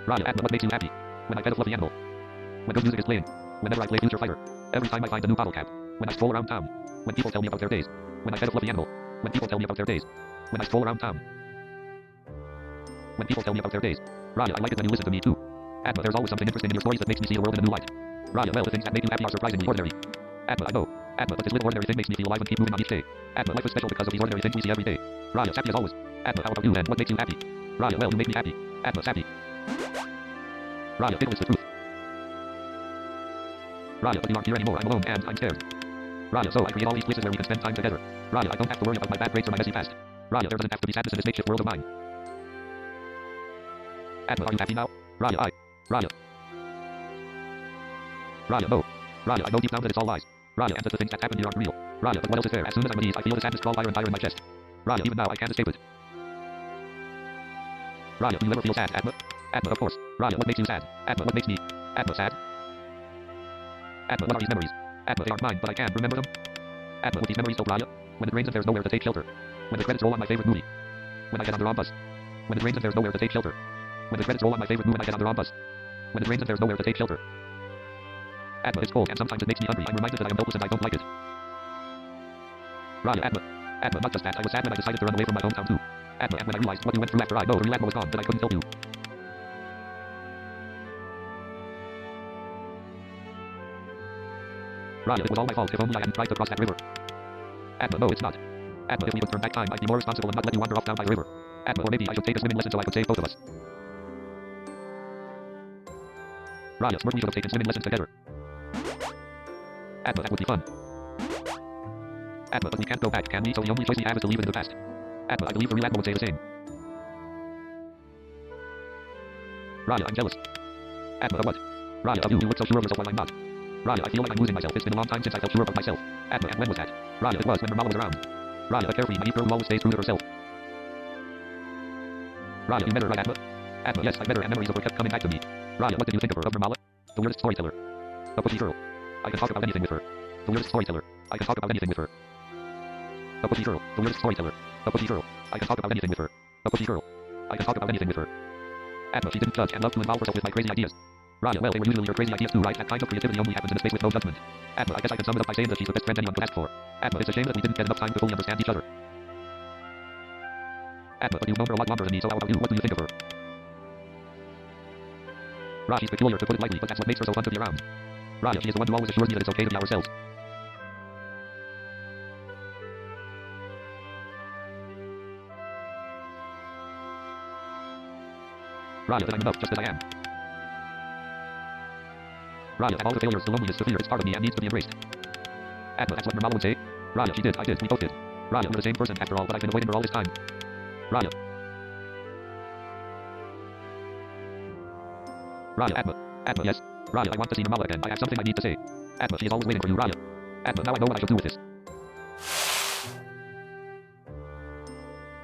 Raya, Atma, what makes you happy? When I pet a fluffy animal. When good music is playing. Whenever I play Future Fighter. Every time I find a new bottle cap. When I stroll around town. When people tell me about their days. When I pet a fluffy animal. When people tell me about their days. When I stroll around town. When people tell me about their days. Raya, I like it when you listen to me too. Atma, there's always something interesting in your stories that makes me see the world in a new light. Raya, well, the things that make you happy are surprisingly ordinary. Atma, I know. Atma, but this little ordinary thing makes me feel alive and keep moving on each day. Atma, life is special because of these ordinary things we see every day. Raya, happy as always. Atma, how about you and what makes you happy? Raya, well, you make me happy. Atma's happy. Raya, fiddle is the truth. Raya, but we aren't here anymore. I'm alone and I'm scared. Raya, so I create all these places where we can spend time together. Raya, I don't have to worry about my bad grades or my messy past. Raya, there doesn't have to be sadness in this makeshift world of mine. Atma, are you happy now? Raya, Raya. Raya, no. Raya, I know deep down that it's all lies. Raya, and that the things that happen here aren't real. Raya, but what else is there? As soon as I'm at ease, I feel the sadness crawl higher and higher in my chest. Raya, even now I can't escape it. Raya, do you ever feel sad, Atma? Atma, of course. Raya, what makes you sad? Atma, what makes me? Atma, sad? Atma, what are these memories? Atma, they aren't mine, but I can remember them. Atma, with these memories, Raya. When it rains and there's nowhere to take shelter. When the credits roll on my favorite movie. When I get on the wrong bus. When it rains and there's nowhere to take shelter. When the credits roll on my favorite movie and I get on the wrong bus. When it rains and there's nowhere to take shelter. Atma, it's cold and sometimes it makes me hungry. I'm reminded that I am helpless and I don't like it. Raya, Atma. Atma, not just that. I was sad when I decided to run away from my hometown too. Atma, and when I realized what you went through after I know the real Atma was gone, that I couldn't help you. Raya, it was all my fault if only I hadn't tried to cross that river. Atma, no, it's not. Atma, if we could turn back time, I'd be more responsible and not let you wander off down by the river. Atma, or maybe I should take a swimming lesson so I could save both of us. Raya, Smirk, we should have taken swimming lessons together. Atma, that would be fun. Atma, but we can't go back, can we? So the only choice we have is to leave it in the past. Atma, I believe the real Atma would say the same. Raya, I'm jealous. Atma, of what? Raya, of you. You look so sure of yourself while I'm not. Raya, I feel like I'm losing myself. It's been a long time since I felt sure about myself. Atma, and when was that? Raya, it was when her mama was around. Raya, a carefree, naive girl who always stays true to herself. Raya, you met her, right, Atma? Atma, yes, I met her, and memories of her kept coming back to me. Raya, what did you think of her, of Nirmala? The weirdest storyteller. A pushy girl. I can talk about anything with her. The weirdest storyteller. I can talk about anything with her. A pushy girl. The weirdest storyteller. A pushy girl. I can talk about anything with her. A pushy girl. I can talk about anything with her. Atma, she didn't judge and loved to involve herself with my crazy ideas. Raya, well, they were usually your crazy ideas too, right? That kind of creativity only happens in a space with no judgment. Atma, I guess I can sum it up by saying that she's the best friend anyone could ask for. Atma, it's a shame that we didn't get enough time to fully understand each other. Atma, but you've known her a lot longer than me, so how about you? What do you think of her? Raya, she's peculiar to put it lightly, but that's what makes her so fun to be around. Raya, she is the one who always assures me that it's okay to be ourselves. Raya, that I'm enough, just as I am. Raya, and all the failures, the loneliness, the fear, it's part of me and needs to be embraced. Atma, that's what Nirmala would say. Raya, she did, I did, we both did. Raya, we're the same person after all, but I've been avoiding her all this time. Raya. Raya, Atma. Atma, yes. Raya, I want to see Nirmala again. I have something I need to say. Atma, she is always waiting for you, Raya. Atma, now I know what I should do with this.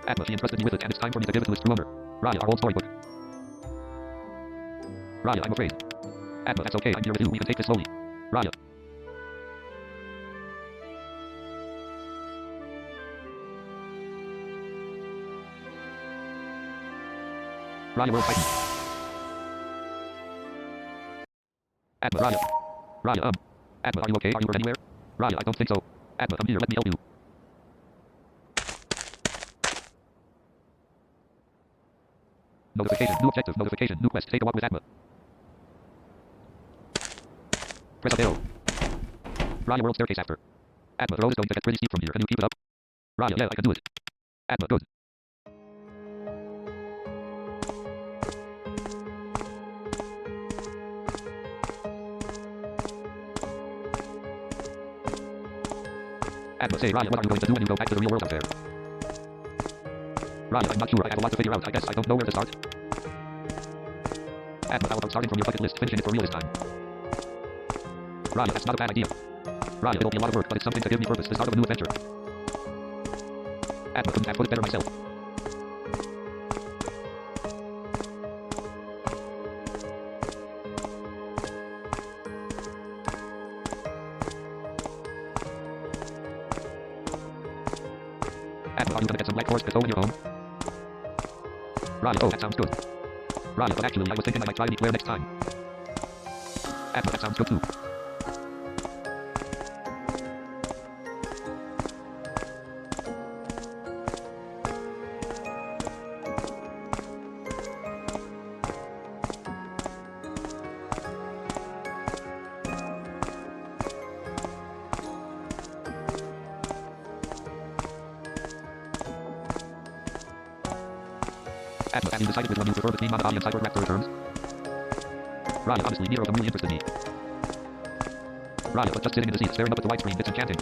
Atma, she entrusted me with it, and it's time for me to give it to its true owner. Raya, our old storybook. Raya, I'm afraid. Atma, that's okay, I'm here with you, we can take this slowly. Raya. Raya, world fighting. Atma, Raya. Raya, Atma, are you okay? Are you hurt anywhere? Raya, I don't think so. Atma, come here, let me help you. Notification, new objective, notification, new quest, take a walk with Atma. Press up arrow. Raya, world staircase after. Atma, the road is going to get pretty steep from here, can you keep it up? Raya, yeah, I can do it. Atma, good. Atma, say, Raya, what are you going to do when you go back to the real world out there? Raya, I'm not sure. I have a lot to figure out. I guess I don't know where to start. Adma, how about starting from your bucket list? Finishing it for real this time. Raya, that's not a bad idea. Raya, it'll be a lot of work, but it's something to give me purpose. The start of a new adventure. Adma, couldn't have put it better myself. Adma, are you gonna get some black forest pillow in your home? Raya, oh, that sounds good. Raya, but actually, I was thinking I might try the eclair next time. Adma, that sounds good too. Adma, have you decided which one you prefer between Monotony and Cyber-Raptor returns? Raya, honestly, neither of them really interested me. Raya, but just sitting in the seat staring up at the widescreen, it's enchanting.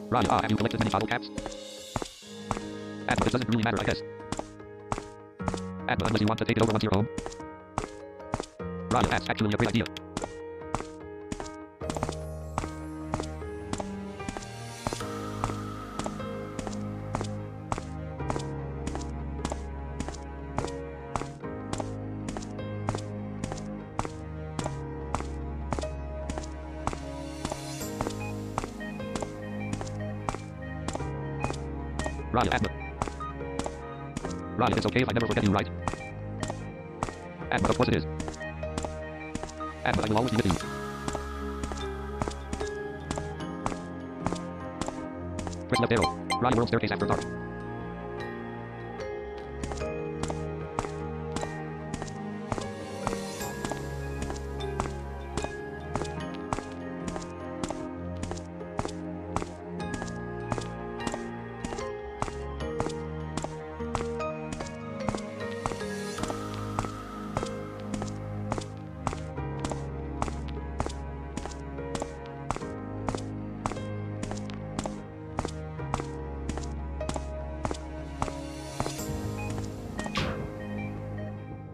Raya, have you collected many bottle caps? Adma, it doesn't really matter, I guess. Adma, unless you want to take it over once you're home. Raya, that's actually a great idea. Raya, Adma. Raya, it's okay if I never forget you, right? Adma, of course it is. Adma, I will always be with you. Press left arrow. Raya, world staircase after dark.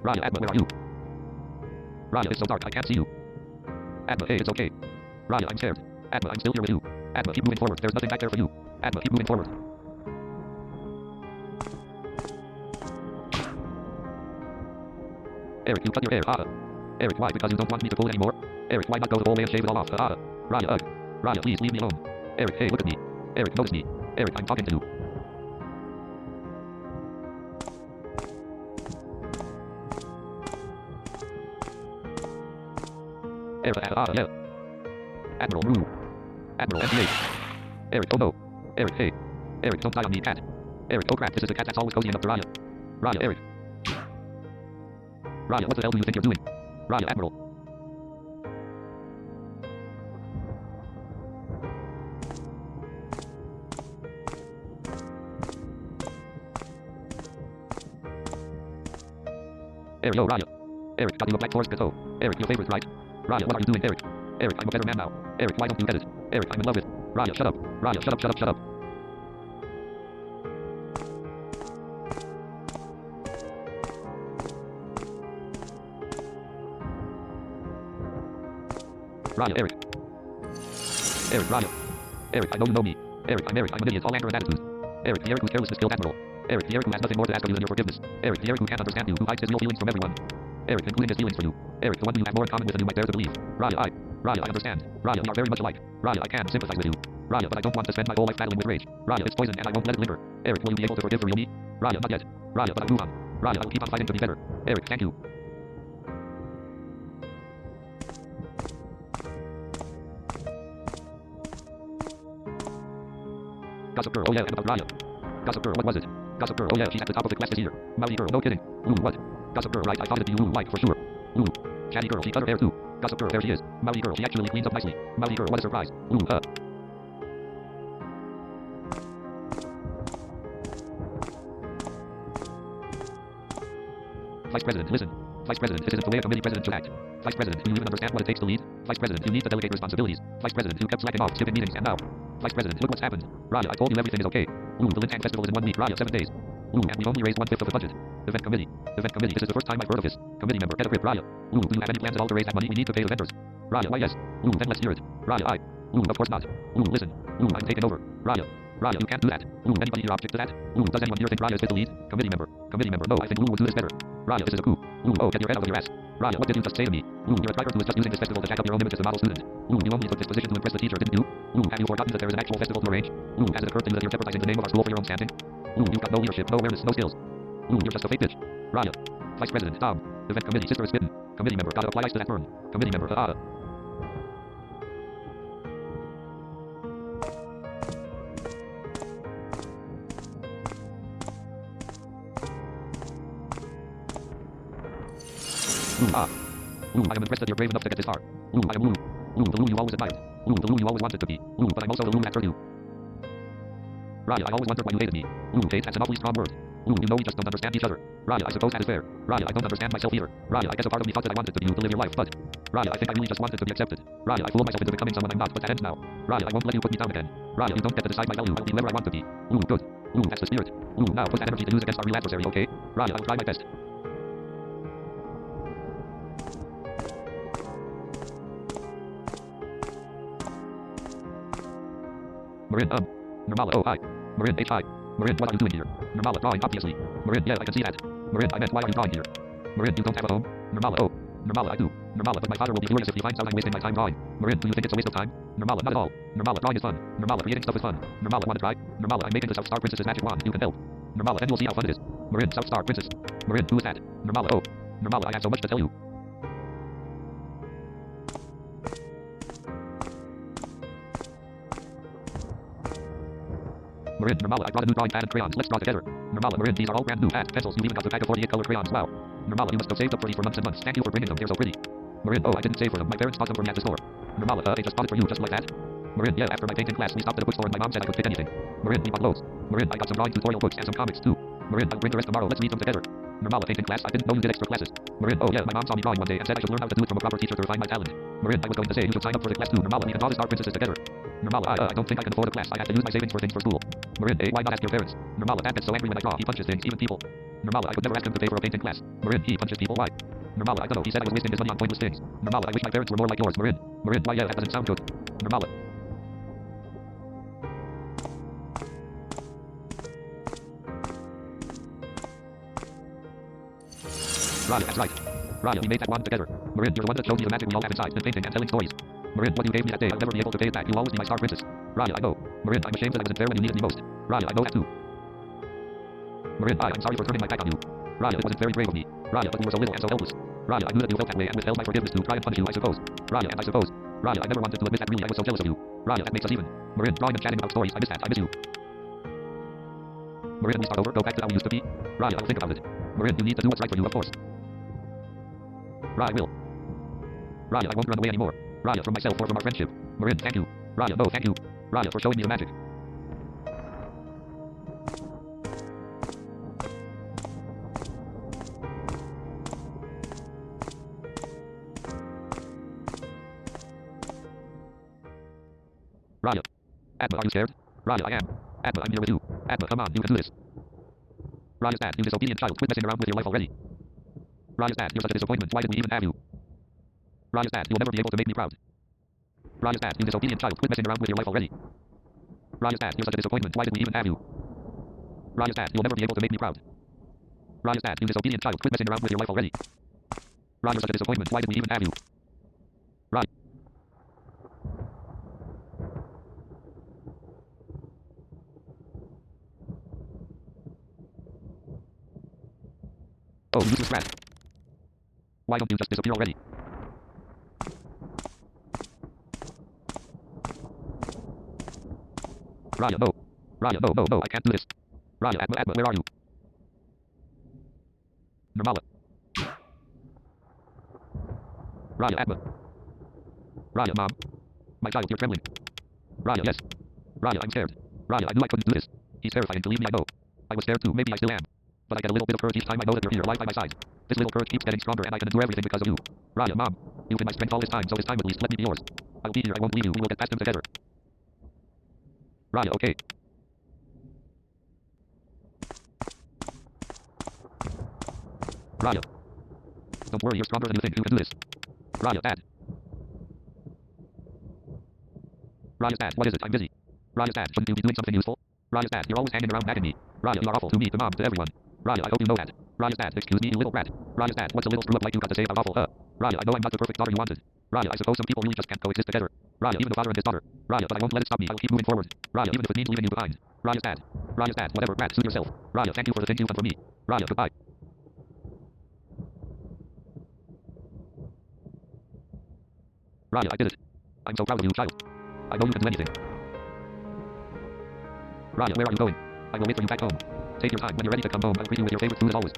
Raya, Adma, where are you? Raya, it's so dark, I can't see you. Adma, hey, it's okay. Raya, I'm scared. Adma, I'm still here with you. Adma, keep moving forward, there's nothing back there for you. Adma, keep moving forward. Eric, you cut your hair, Eric, why? Because you don't want me to pull anymore? Eric, why not go the whole way and shave it all off? Raya, ugh. Raya, please leave me alone. Eric, hey, look at me. Eric, notice me. Eric, I'm talking to you. Eric, yeah. Admiral, Rue. Admiral, MPH. Eric, oh no. Eric, hey. Eric, don't die on me, cat. Eric, oh crap, this is the cat that's always cozying up to Raya. Raya, Eric. Raya, what the hell do you think you're doing? Raya, Admiral. Eric, oh, Raya. Eric, got you a black forest pillow. Eric, your favorite, right? Raya, what are you doing, Eric? Eric, I'm a better man now. Eric, why don't you get it? Eric, I'm in love with... Raya, shut up. Raya, shut up, shut up, shut up. Raya, Eric. Eric, Raya. Eric, I know you know me. Eric, I'm Eric, I'm an idiot, all anger and attitude. Eric, the Eric whose carelessness killed Admiral. Eric, the Eric who has nothing more to ask of you than your forgiveness. Eric, the Eric who can't understand you, who hides his real feelings from everyone. Eric, including his feelings for you. Eric, the one who you have more in common with than you might dare to believe. Raya, I understand. Raya, we are very much alike. Raya, I can sympathize with you. Raya, but I don't want to spend my whole life battling with rage. Raya, it's poison and I won't let it linger. Eric, will you be able to forgive the real me? Raya, not yet. Raya, but I'll move on. Raya, I will keep on fighting to be better. Eric, thank you. Gossip Girl, oh yeah, and about Raya. Gossip Girl, what was it? Gossip Girl, oh yeah, she's at the top of the class this year. Maui Girl, no kidding. Lulu, what? Gossip Girl, right, I thought it'd be Lulu White for sure. Lulu. Chatty Girl, she cut her hair too. Gossip Girl, there she is. Maui Girl, she actually cleans up nicely. Maui Girl, what a surprise. Lulu, Vice President, listen. Vice President, this isn't the way a committee president should act. Vice President, do you even understand what it takes to lead? Vice President, you need to delegate responsibilities. Vice President, you kept slacking off, skipping meetings, and now. Vice President, look what's happened. Raya, I told you everything is okay. Ooh, the Lintang Festival is in 1 week. Raya, 7 days. Ooh, and we've only raised 1/5 of the budget. Event committee. Event committee, this is the first time I've heard of this. Committee member, get a grip, Raya. Ooh, do you have any plans at all to raise that money? We need to pay the vendors. Raya, why yes. Ooh, then let's hear it. Raya, Ooh, of course not. Ooh, listen. Ooh, I'm taking over. Raya, you can't do that. Ooh, anybody here object to that? Ooh, does anyone here think Raya is fit to lead? Committee member, no, I think Ooh would do this better. Raya, this is a coup. Ooh, oh, get your head out of your ass. Raya, what did you just say to me? Ooh, you're a driver who is just using this festival to jack up your own image as a model student. Ooh, you only took this position to impress the teacher, didn't you? Ooh, have you forgotten that there is an actual festival to arrange? Ooh, has it occurred to you that you're jeopardizing the name of our school for your own standing? Ooh, you've got no leadership, no awareness, no skills. Ooh, you're just a fake bitch. Raya. Vice President, Tom. Event committee, sister is bitten. Committee member, gotta apply ice to that burn. Committee member, Ooh, I am impressed that you're brave enough to get this far. Ooh, I am Lou. Ooh, the Lou you always admired. Ooh, the Lou you always wanted to be. Ooh, but I'm also the Lou that hurt you. Raya, I always wondered why you hated me. Ooh, hate, that's an awfully strong word. Ooh, you know we just don't understand each other. Raya, I suppose that is fair. Raya, I don't understand myself either. Raya, I guess a part of me thought that I wanted to be you to live your life, but Raya, I think I really just wanted to be accepted. Raya, I fooled myself into becoming someone I'm not, but that ends now. Raya, I won't let you put me down again. Raya, you don't get to decide my value. I'll be whoever I want to be. Ooh, good. Ooh, that's the spirit. Ooh, now put that energy to use against our real adversary, okay? Raya, I'll try my best. Marin, Nirmala, oh, hi. Marin, H, hi. Marin, what are you doing here? Nirmala, drawing, obviously. Marin, yeah, I can see that. Marin, I meant, why are you drawing here? Marin, you don't have a home? Nirmala, oh. Nirmala, I do. Nirmala, but my father will be furious if he finds out I'm wasting my time drawing. Marin, do you think it's a waste of time? Nirmala, not at all. Nirmala, drawing is fun. Nirmala, creating stuff is fun. Nirmala, wanna try? Nirmala, I'm making the South Star Princess's magic wand. You can help. Nirmala, then you'll see how fun it is. Marin, South Star Princess. Marin, who is that? Nirmala, oh. Nirmala, I have so much to tell you. Marin, Nirmala, I brought a new drawing pad and crayons. Let's draw together. Nirmala, Marin, these are all brand new pads, pencils. You've even got the pack of 48 color crayons. Wow. Nirmala, you must have saved up for these for months and months. Thank you for bringing them. They're so pretty. Marin, oh, I didn't save for them. My parents bought them for me at the store. Nirmala, they just bought it for you, just like that. Marin, yeah, after my painting class, we stopped at a bookstore and my mom said I could pick anything. Marin, we bought loads. Marin, I got some drawing tutorial books and some comics too. Marin, I'll bring the rest tomorrow. Let's read them together. Nirmala, painting class. I didn't know you did extra classes. Marin, oh yeah, my mom saw me drawing one day and said I should learn how to do it from a proper teacher to refine my talent. Marin, I was going to say you should sign up for the class too. Nirmala, we can draw the Star Princesses together. Nirmala, I don't think I can afford a class. I have to use my savings for things for school. Marin, why not ask your parents? Nirmala, Dad gets so angry when I draw. He punches things, even people. Nirmala, I could never ask him to pay for a painting class. Marin, he punches people. Why? Nirmala, I don't know. He said I was wasting his money on pointless things. Nirmala, I wish my parents were more like yours. Marin, why yeah, that doesn't sound good. Nirmala. Raya, that's right. Raya, we made that wand together. Marin, you're the one that showed me the magic we all have inside, and painting and telling stories. Marin, what you gave me that day, I'll never be able to pay it back. You'll always be my star princess. Raya, I know. Marin, I'm ashamed that I wasn't there when you needed me most. Raya, I know that too. Marin, I'm sorry for turning my back on you. Raya, it wasn't very brave of me. Raya, but you were so little and so helpless. Raya, I knew that you felt that way and withheld my forgiveness to try and punish you, I suppose. Raya, and I suppose. Raya, I never wanted to admit that really I was so jealous of you. Raya, that makes us even. Marin, drawing and chatting about stories, I miss that, I miss you. Marin, we start over, go back to how we used to be. Raya, I will think about it. Marin, you need to do what's right for you, of course. Raya, I will. Raya, I won't run away anymore. Raya, from myself or from our friendship. Marin, thank you. Raya, no, thank you. Raya, for showing me the magic. Raya. Adma, are you scared? Raya, I am. Adma, I'm here with you. Adma, come on, you can do this. Raya's dad, you disobedient child, quit messing around with your life already. Raya's dad, you're such a disappointment, why did we even have you? Raya's dad, you'll never be able to make me proud. Raya's dad, you disobedient child, quit messing around with your life already. Raya's dad, you're such a disappointment, why did we even have you? Raya's dad, you'll never be able to make me proud. Raya's dad, you disobedient child, quit messing around with your life already. Raya, you're such a disappointment, why did we even have you? Raya. Oh, you useless rat. Why don't you just disappear already? Raya, no. Raya, no, I can't do this. Raya, Adma, where are you? Nirmala. Raya, Adma. Raya, Mom. My child, you're trembling. Raya, yes. Raya, I'm scared. Raya, I knew I couldn't do this. He's terrifying, believe me, I know. I was scared too, maybe I still am. but I get a little bit of courage each time I know that you're here, right by my side. This little courage keeps getting stronger, and I can endure everything because of you. Raya, Mom. You've been my strength all this time, so it's time at least let me be yours. I'll be here, I won't leave you, we will get past them together. Raya, okay. Raya. Don't worry, you're stronger than you think, you can do this. Raya, Dad. Raya's dad, what is it? I'm busy. Raya's dad, shouldn't you be doing something useful? Raya's dad, you're always hanging around nagging me. Raya, you're awful to me, to Mom, to everyone. Raya, I hope you know that. Raya's dad, excuse me, you little brat. Raya's dad, what's a little screw up like you got to say about awful, huh? Raya, I know I'm not the perfect daughter you wanted. Raya, I suppose some people really just can't coexist together. Raya, even the father and his daughter. Raya, but I won't let it stop me, I'll keep moving forward. Raya, even if it means leaving you behind. Raya's dad. Raya's dad, whatever, brat, suit yourself. Raya, thank you for the things you've done for me. Raya, goodbye. Raya, I did it. I'm so proud of you, child. I know you can do anything. Raya, where are you going? I will wait for you back home. Take your time. When you're ready to come home, I'll greet you with your favorite food as always.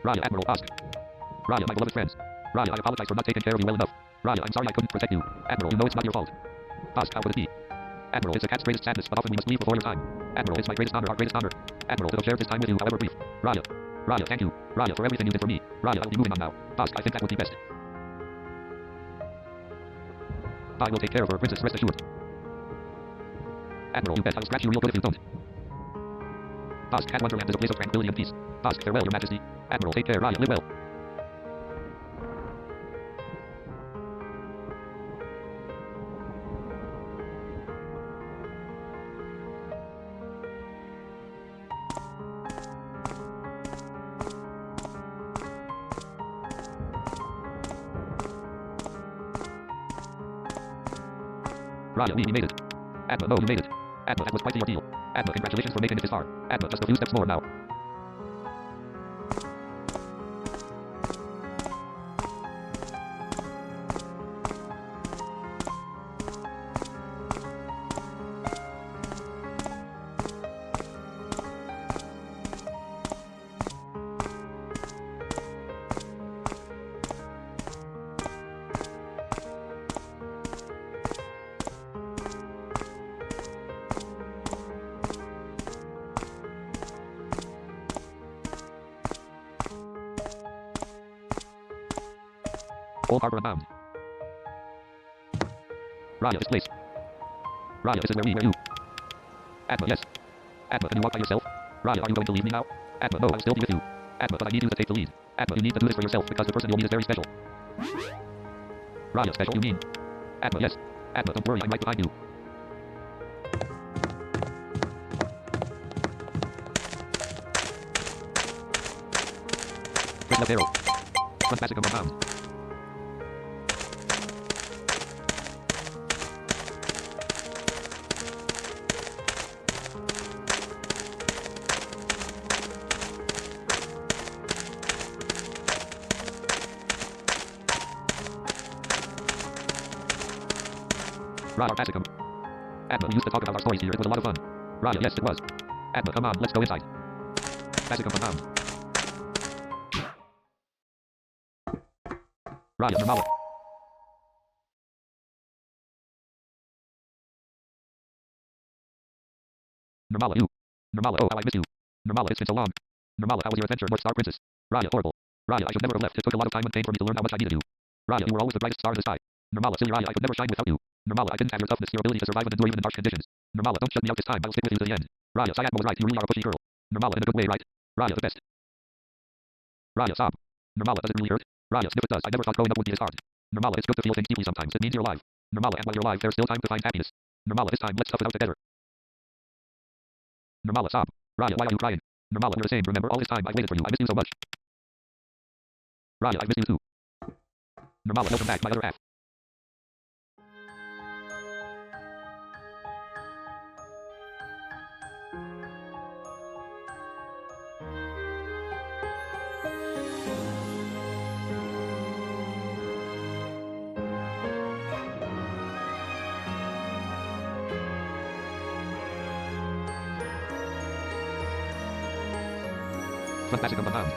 Raya, Admiral, ask. Raya, my beloved friends. Raya, I apologize for not taking care of you well enough. Raya, I'm sorry I couldn't protect you. Admiral, you know it's not your fault. Ask, how could it be? Admiral, it's a cat's greatest sadness, but often we must leave before your time. Admiral, it's my greatest honor, our greatest honor. Admiral, to have shared this time with you, however brief. Raya. Raya, thank you. Raya, for everything you did for me. Raya, I'll be moving on now. Ask, I think that would be best. I will take care of her, Princess, rest assured. Admiral, you bet I'll scratch you real good if you don't. Ask, Cat Wonderland is a place of tranquility and peace. Ask, farewell, your majesty. Admiral, take care, Raya, live well. Raya, we made it. Adma, no, you made it. Adma, that was quite the ordeal. Adma, congratulations for making it this far. Adma, just a few steps more now. Old Harbor Unbound. Raya, this place. Raya, this is where we hear you. Adma, yes. Adma, can you walk by yourself? Raya, are you going to leave me now? Adma, no, I'll still be with you. Adma, but I need you to take the lead. Adma, you need to do this for yourself because the person you'll meet is very special. Raya, special, you mean? Adma, yes. Adma, don't worry, I'm right behind you. Press left arrow. Front basic Unbound. Raya, Basicum. Adma, we used to talk about our stories here. It was a lot of fun. Raya, yes, it was. Adma, come on, let's go inside. Basicum, Unbound. Raya, Normala. Normala, you. Normala, oh, how I miss you. Normala, it's been so long. Normala, how was your adventure, North Star Princess? Raya, horrible. Raya, I should never have left. It took a lot of time and pain for me to learn how much I needed you. Raya, you were always the brightest star in the sky. Normala, silly Raya, I could never shine without you. Normala, I didn't have your toughness, your ability to survive and endure even in harsh conditions. Normala, don't shut me out this time. I'll stick with you to the end. Raya, Sayadma was right. You really are a pushy girl. Normala, in a good way, right? Raya, the best. Raya, sob. Normala, does it really hurt? Raya, sniff, it does. I never thought growing up would be this hard. Normala, it's good to feel things deeply sometimes. It means you're alive. Normala, and while you're alive, there's still time to find happiness. Normala, this time, let's tough it out together. Normala, sob. Raya, why are you crying? Normala, we're the same. Remember, all this time I've waited for you. I miss you so much. Raya, I miss you too. Normala, welcome back, my other half. Front basic Unbound.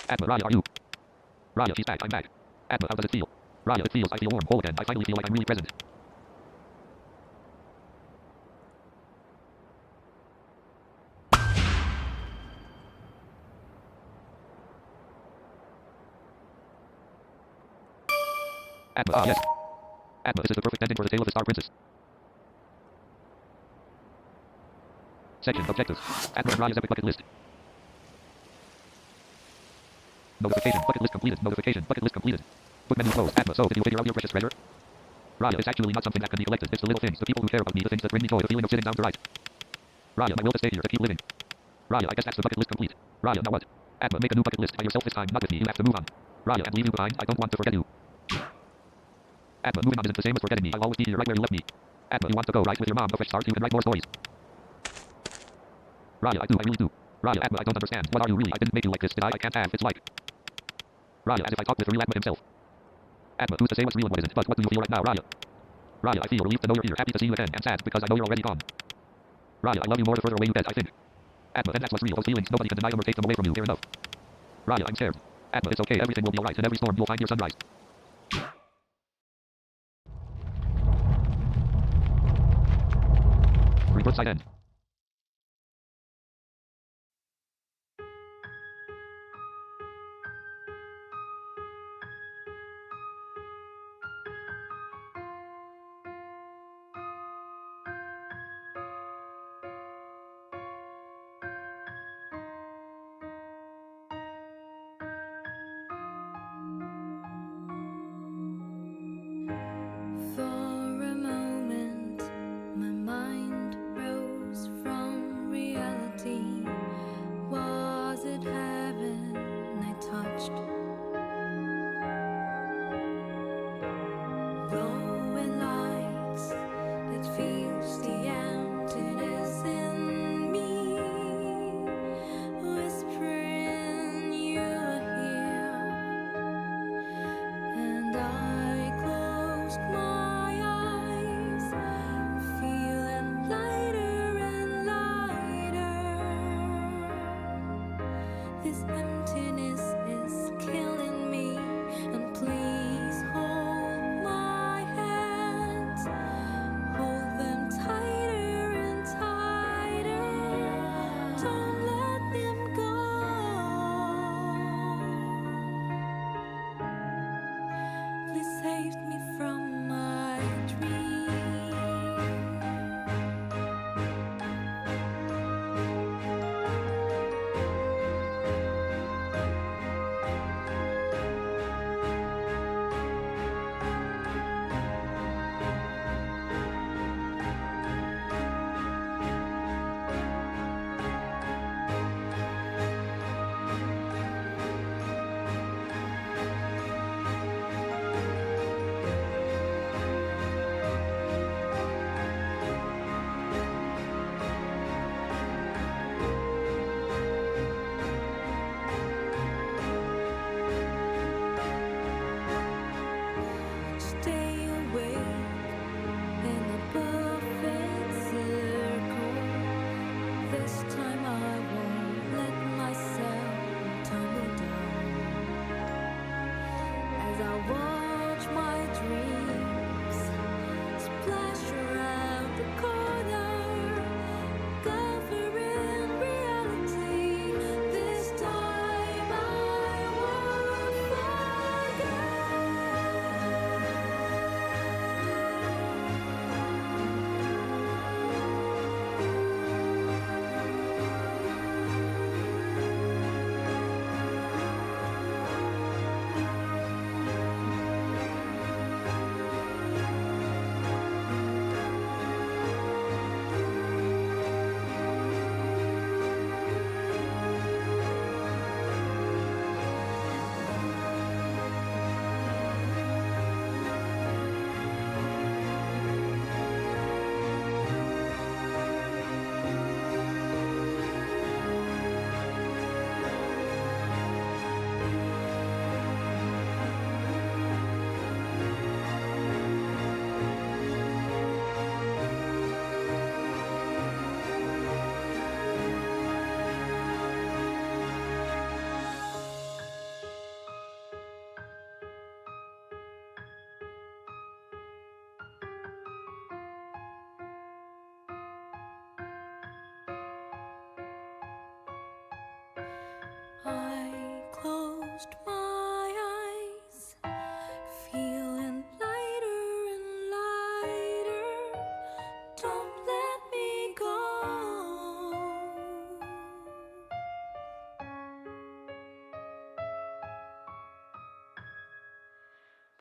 Atma, Raya, are you? Raya, she's back. I'm back. Atma, how does it feel? Raya, it feels. I feel warm, whole again. I finally feel like I'm really present. Atma, ah, yes. Atma, this is the perfect ending for the tale of the Star Princess. Section, objectives. Atma and Raya's epic bucket list. Notification, bucket list completed. Notification, bucket list completed. Book menu closed. Atma, so did you figure out your precious treasure? Raya, it's actually not something that can be collected. It's the little things, the people who care about me, the things that bring me joy, the feeling of sitting down to write. Raya, my will to stay here, to keep living. Raya, I guess that's the bucket list complete. Raya, now what? Atma, make a new bucket list by yourself this time, not with me. You have to move on. Raya, and leave you behind. I don't want to forget you. Atma, moving on isn't the same as forgetting me. I'll always be here right where you left me. Atma, you want to go right with your mom, a fresh start, you can write more stories. Raya, I really do. Raya, Atma, I don't understand. What are you really? I didn't make you like this, did I? I can't have. It's like... Raya, as if I talked with real Atma himself. Atma, who's to say what's real and what isn't? But what do you feel right now, Raya? Raya, I feel relieved to know you're here, happy to see you again, and sad because I know you're already gone. Raya, I love you more the further away you get, I think. Atma, and that's what's real. Those feelings, nobody can deny them or take them away from you. Fair enough. Raya, I'm scared. Atma, it's okay. Everything will be alright. In every storm, you'll find your sunrise. Reverse side end. For a moment, my mind rose from reality. Was it heaven I touched? Glowing lights that feels the emptiness in me, whispering you're here, and I closed my eyes, feeling lighter and lighter. This emptiness is killing me, and please hold my hands, hold them tighter and tighter. Don't let them go. Please save me from my dream. closed my eyes, feeling lighter and lighter. Don't let me go.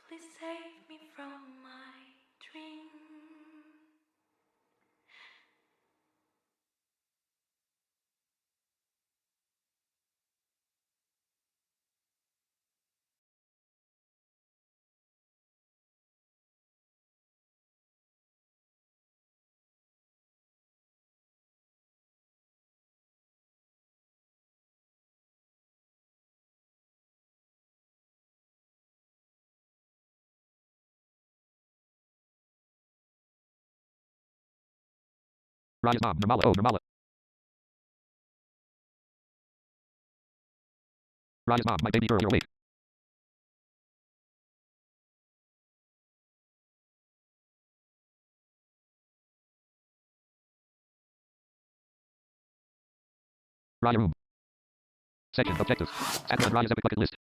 Please save me from my dream. Raya's mom, Nirmala. Oh, Nirmala. Raya's mom, my baby girl, you're awake. Raya room. Section, objectives. Saturn Raya's epic bucket list.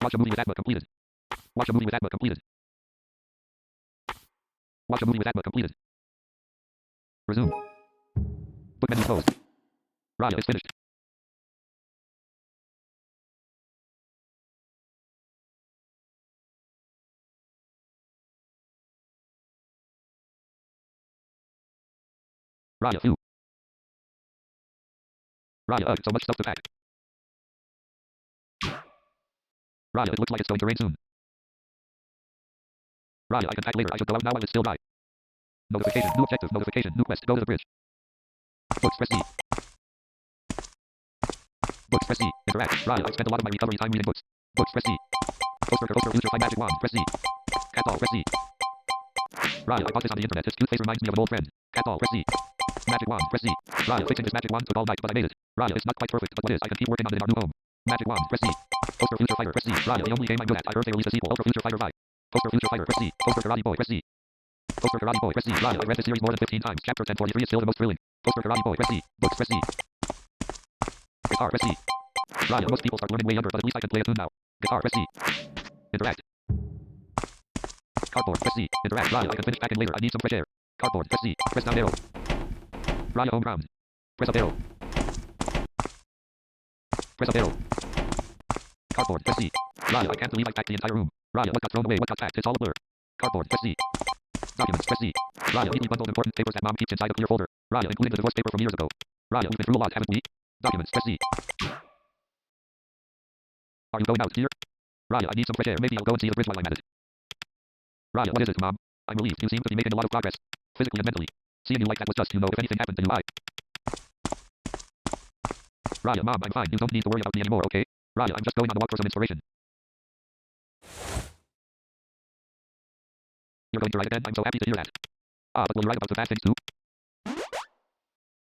Watch a movie with Atma completed. Watch a movie with Atma completed. Watch a movie with Atma completed. Resume. Book menu closed. Raya is finished. Raya, phew. Raya, so much stuff to pack. Raya, it looks like it's going to rain soon. Raya, I can pack later. I should go out now while it's still dry. Notification, new objective, notification, new quest, go to the bridge. Books, press C. Books, press C. Interact. Raya, I spent a lot of my recovery time reading books. Books, press C. Poster, future, find magic wand, press C. Cat ball, press C. Raya, I bought this on the internet. This cute face reminds me of an old friend. Cat ball, press C. Magic wand, press C. Raya, fixing this magic wand took all night, but I made it. Raya, it's not quite perfect, but what is? I can keep working on it in our new home. Magic wand, press C. Poster, future fighter, press C. Raya, the only game I'm good at. I heard they released a sequel, Ultra Future Fighter 5. Poster, future fighter, press C. Poster, karate boy, press C. Poster, karate boy, press C. Raya, I've read this series more than 15 times. Chapter 1043 is still the most thrilling. Poster, karate boy, press C. Books, press C. Guitar, press C. Raya, most people start learning way younger, but at least I can play a tune now. Guitar, press C. Interact. Cardboard, press C. Interact. Raya, I can finish packing later. I need some fresh air. Cardboard, press C. Press down arrow. Raya, home ground. Press up arrow. Press up arrow. Cardboard, press C. Raya, I can't believe I packed the entire room. Raya, what got thrown away? What got packed? It's all a blur. Cardboard, press C. Documents, press C. Raya, neatly bundled important papers that mom keeps inside a clear folder. Raya, including the divorce paper from years ago. Raya, we've been through a lot, haven't we? Documents, press C. Are you going out here? Raya, I need some fresh air. Maybe I'll go and see the bridge while I'm at it. Raya, what is it, Mom? I'm relieved. You seem to be making a lot of progress. Physically and mentally. Seeing you like that was just, if anything happened to you, Raya, Mom, I'm fine. You don't need to worry about me anymore, okay? Raya, I'm just going on a walk for some inspiration. You're going to write again? I'm so happy to hear that. But will you write about the bad things too?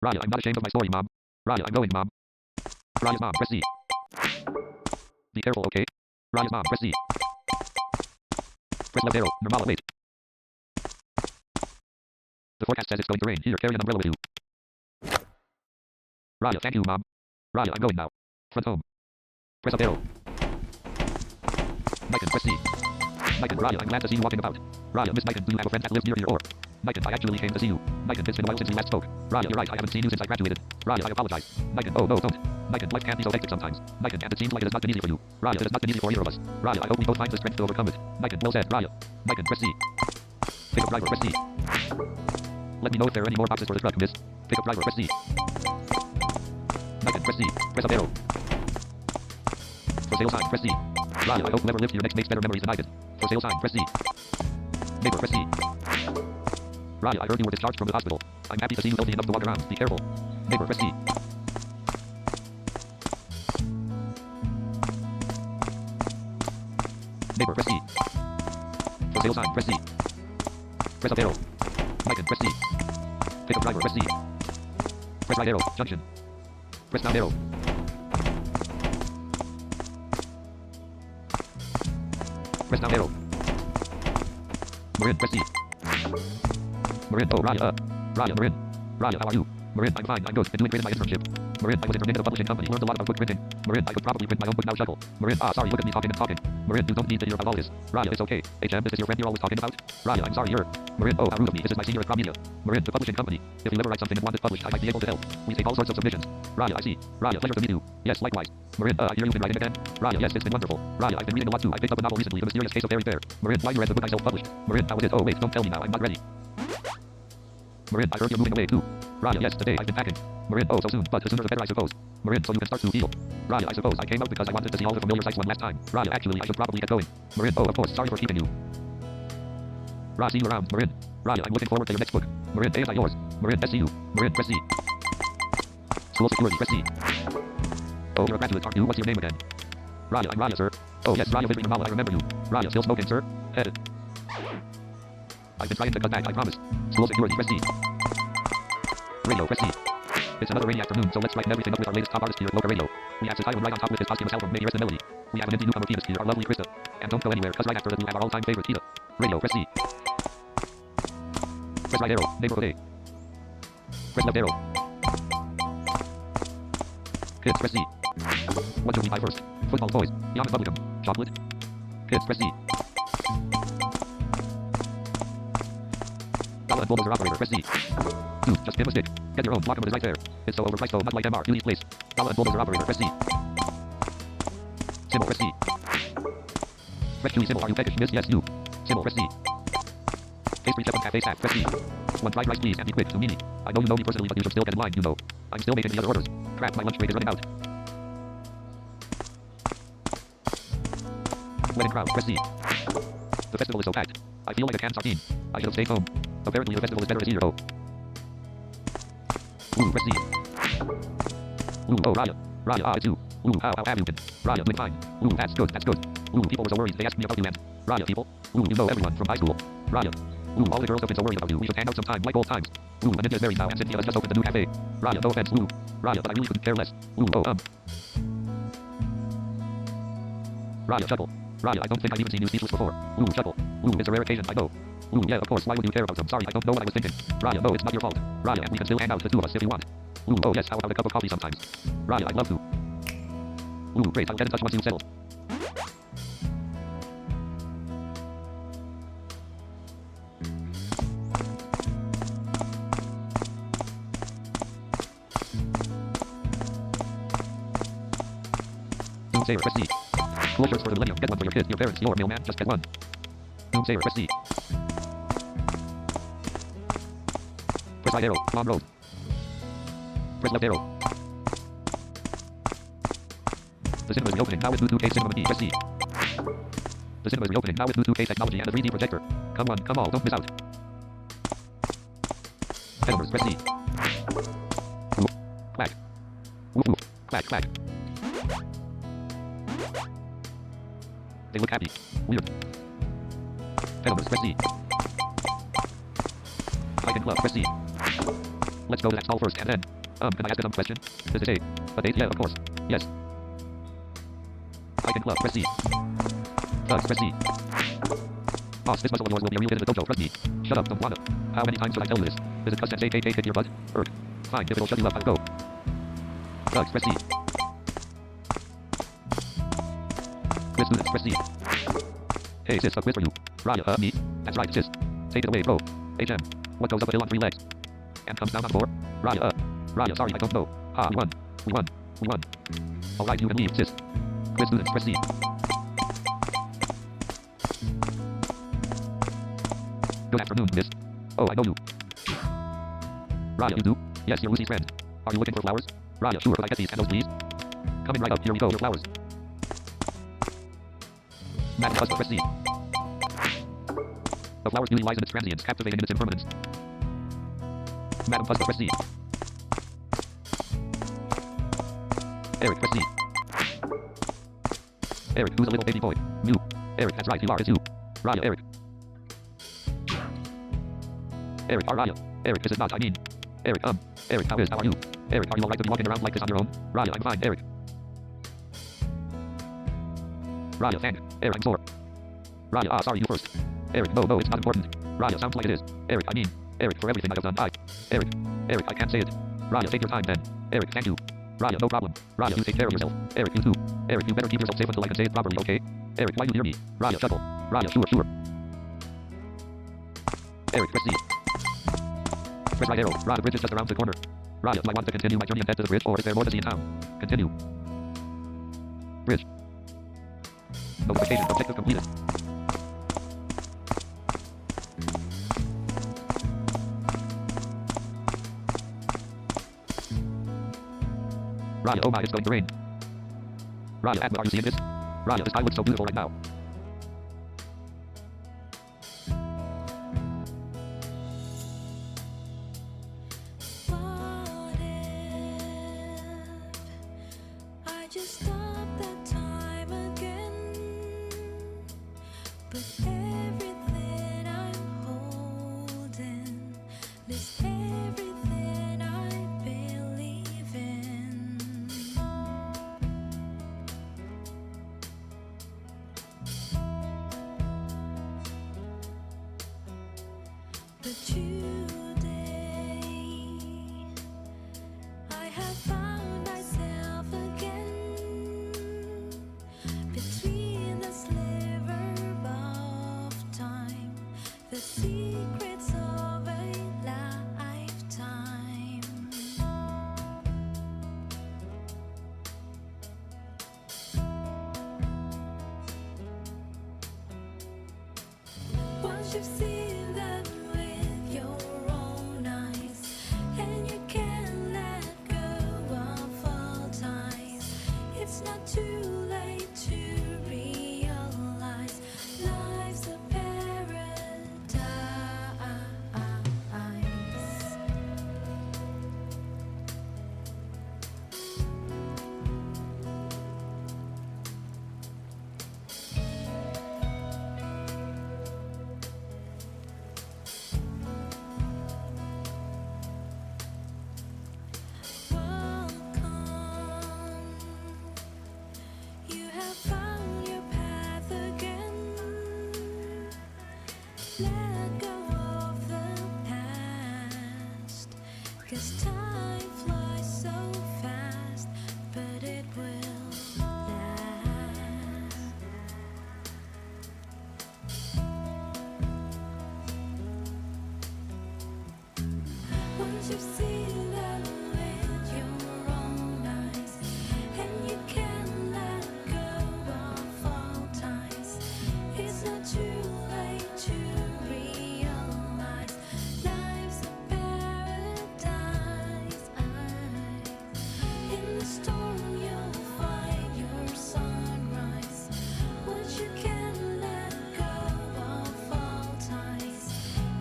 Raya, I'm not ashamed of my story, Mom. Raya, I'm going, Mom. Raya's mom, press C. Be careful, okay? Raya's mom, press C. Press left arrow. Nirmala, wait. The forecast says it's going to rain. Here, carry an umbrella with you. Raya, thank you, Mom. Raya, I'm going now. Front home. Press up arrow. Niken, press C. Niken, Raya, I'm glad to see you walking about. Raya, Miss Niken, do you have a friend that lives near here or? Niken, I actually came to see you. Niken, it's been a while since we last spoke. Raya, you're right, I haven't seen you since I graduated. Raya, I apologize. Niken, oh no, don't. Niken, life can't be so hectic sometimes. Niken, and it seems like it has not been easy for you. Raya, it has not been easy for either of us. Raya, I hope we both find the strength to overcome it. Niken, well said, Raya. Niken, press C. Pick up driver, press C. Let me know if there are any more boxes for the truck, miss. Pick up driver, press C. Niken, press C. Press up arrow. For sale sign, press C. Raya, I hope whoever lives here next makes better memories than I did. For sale sign, press C. Neighbor, press C. Raya, I heard you were discharged from the hospital. I'm happy to see you healthy enough to walk around. Be careful. Neighbor, press C. Neighbor, press C. For sale sign, press C. Press up arrow. Niken, press C. Pick up driver, press C. Press right arrow. Junction. Press down arrow. Press down arrow. We're in, press C. Marin, oh, Raya, Raya, Marin. Raya, how are you? Marin, I'm fine, I'm good. Been doing great in my internship. Marin, I was in a publishing company, learned a lot about book printing. Marin, I could probably print my own book now, Shuffle. Marin, sorry, look at me talking and talking. Marin, you don't need to hear about all this. Raya, it's okay. HM, is this your friend you're always talking about? Raya, I'm sorry, you're... Marin, oh, how rude of me. This is my senior at Promedia. Marin, the publishing company. If you ever write something and want it published, I might be able to help. We take all sorts of submissions. Raya, I see. Raya, pleasure to meet you. Yes, likewise. Marin, I hear you've been writing again. Raya, yes, it's been wonderful. Raya, I've been reading a lot too. I picked up a novel recently, The Mysterious Case of Fairy Fair. Marin, why you read the book I self-published? Marin, how is it? Oh, wait, don't tell me now, I'm not ready. Marin, I heard you're moving away too. Raya, yes, today I've been packing. Marin, oh, so soon, but the sooner the better, I suppose. Marin, so you can start to heal. Raya, I suppose I came out because I wanted to see all the familiar sights one last time. Raya, actually, I should probably get going. Marin, oh, of course, sorry for keeping you. Ra, see you around. Marin. Raya, I'm looking forward to your next book. Marin, A is I yours. Marin, SCU. Marin, press C. School security, press C. Oh, you're a graduate, aren't you? What's your name again? Raya, I'm Raya, sir. Oh, yes, Raya Vidri Namala, I remember you. Raya, still smoking, sir? Head. I've been trying to cut back, I promise. School security, press C. Radio, press C. It's another rainy afternoon, so let's brighten everything up with our latest top artist here at Loca Radio. We have Title right on top with his posthumous album, May He Rest in Melody. We have an indie newcomer pianist here, our lovely Krista. And don't go anywhere, cause right after that we have our all-time favorite Tita. Radio, press C. Press right arrow, neighborhood A. Press left arrow. Kids, press C. What do we buy first? Football toys, young and bubblegum, chocolate. Kids, press C. Dollar and bulldozer operator, press C. Dude, just give a stick. Get your own. Wacom is right there. It's so overpriced though, not like MR. Please, please. Dollar and bulldozer operator, press C. Symbol, press C. Press Q, symbol, are you fetish? Miss, yes, you. Symbol, press C. Pastry chef and cafe staff, press C. One fried rice, please, and be quick, to Mini. I know you know me personally, but you should still get in line, you know. I'm still making the other orders. Crap, my lunch break is running out. Wedding crowd, press C. The festival is so packed. I feel like a canned sardine. I should have stayed home. Apparently the festival is better as here, though. Ooh, press C. Ooh, oh, Raya. Raya, it's you. Ooh, how have you been? Raya, doing fine. Ooh, that's good, that's good. Ooh, people were so worried, they asked me about you and... Raya, people. Ooh, you know everyone from high school. Raya. Ooh, all the girls have been so worried about you, we should hang out sometime, like old times. Ooh, a ninja's married now, and Cynthia has just opened a new cafe. Raya, no offense, ooh. Raya, but I really couldn't care less. Ooh, oh, Raya, Chuckle. Raya, I don't think I've even seen you speechless before. Ooh, Chuckle. Ooh, it's a rare occasion, I know. Ooh, yeah, of course, why would you care about them? Sorry, I don't know what I was thinking. Raya, no, it's not your fault. Raya, and we can still hang out, the two of us, if you want. Ooh, oh yes, how about a cup of coffee sometimes? Raya, I'd love to. Ooh, great, I'll get in touch once you settle. Doomsayer, press C. Cool shirts for the millennium. Get one for your kid, your parents, your mailman. Just get one. Doomsayer, press C. Press right arrow. Long road. Press left arrow. The cinema is reopening now with new 2K cinema key. Press C. The cinema is reopening now with new 2K technology and a 3D projector. Come on, come on, don't miss out. Numbers, press C. Clack. Woof woof. Clack, clack. They look happy. Weird. Numbers, press C. Fighting club, press C. Let's go to that stall first and then... can I ask a dumb question? Is it a date? Yeah, of course. Yes. Fighting club, press C. Thugs, press C. Boss, this muscle of yours will be a real hit in the dojo, trust me. Shut up, don't wanna. How many times should I tell you this? Is it cause that JKK hit your butt? Fine, if it'll shut you up, I'll go. Thugs, press C. Quiz students, press C. Hey sis, a quiz for you. Raya, me? That's right, sis. Take it away, bro. HM. What goes up a hill on 3 legs? And comes down on 4? Raya, Raya, sorry, I don't know. We won. We won. We won. Alright, you can leave, sis. Quiz students, press C. Good afternoon, miss. Oh, I know you. Raya, you do? Yes, you're Lucy's friend. Are you looking for flowers? Raya, sure, could I get these candles, please? Coming right up, here we go, your flowers. Madam Buster, press C. The flower's beauty lies in its transience, captivating in its impermanence. Madam Buster, press C. Eric, press C. Eric, who's a little baby boy? You. Eric, that's right, you are, it's you. Raya, Eric. Eric, Raya. Eric, is it not, I mean. Eric, Eric, how are you? Eric, are you alright to be walking around like this on your own? Raya, I'm fine, Eric. Raya, thank. Eric, I'm sore. Raya, sorry, you first. Eric, no, it's not important. Raya, sounds like it is. Eric, Eric, for everything I have done, Eric, I can't say it. Raya, take your time then. Eric, thank you. Raya, no problem. Raya, you take care of yourself. Eric, you too. Eric, you better keep yourself safe until I can say it properly, okay? Eric, why you hear me? Raya, shuffle. Raya, sure. Eric, press Z. Press right arrow. Raya, the bridge is just around the corner. Raya, do I want to continue my journey and head to the bridge, or is there more to see in town? Continue. Bridge. Notification. Objective completed. Raya, oh my, it's going to rain. Raya, Adma, are you seeing this? Raya, the sky looks so beautiful right now. What if I just stop that time again? But everything I'm holding is everything I believe in. But today I have found myself again between the sliver of time, the secrets of a lifetime. Once you've seen them with your own eyes, and you can't let go of all ties, it's not too late to realize life's a paradise. Welcome, you have found your path again. Let go of the past, 'cause time flies so fast, but it will last. Once you've seen them with your own eyes, and you can't let go of all ties, it's not too late to realize life's a paradise. In the storm you'll find your sunrise. Once you can let go of all ties,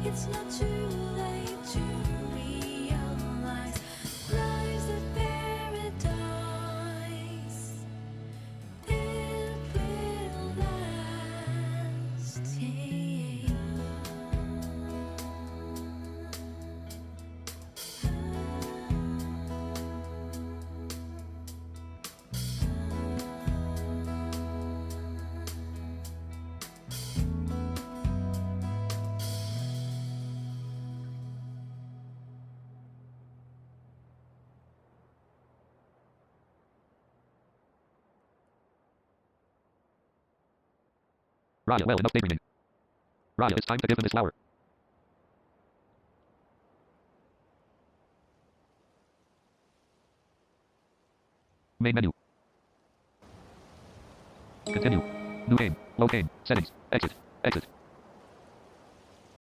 it's not too late to realize life's a paradise. It will last. Raya, well, enough daydreaming. Raya, it's time to give them this flower. Main menu. Continue. New game. Load game. Settings. Exit.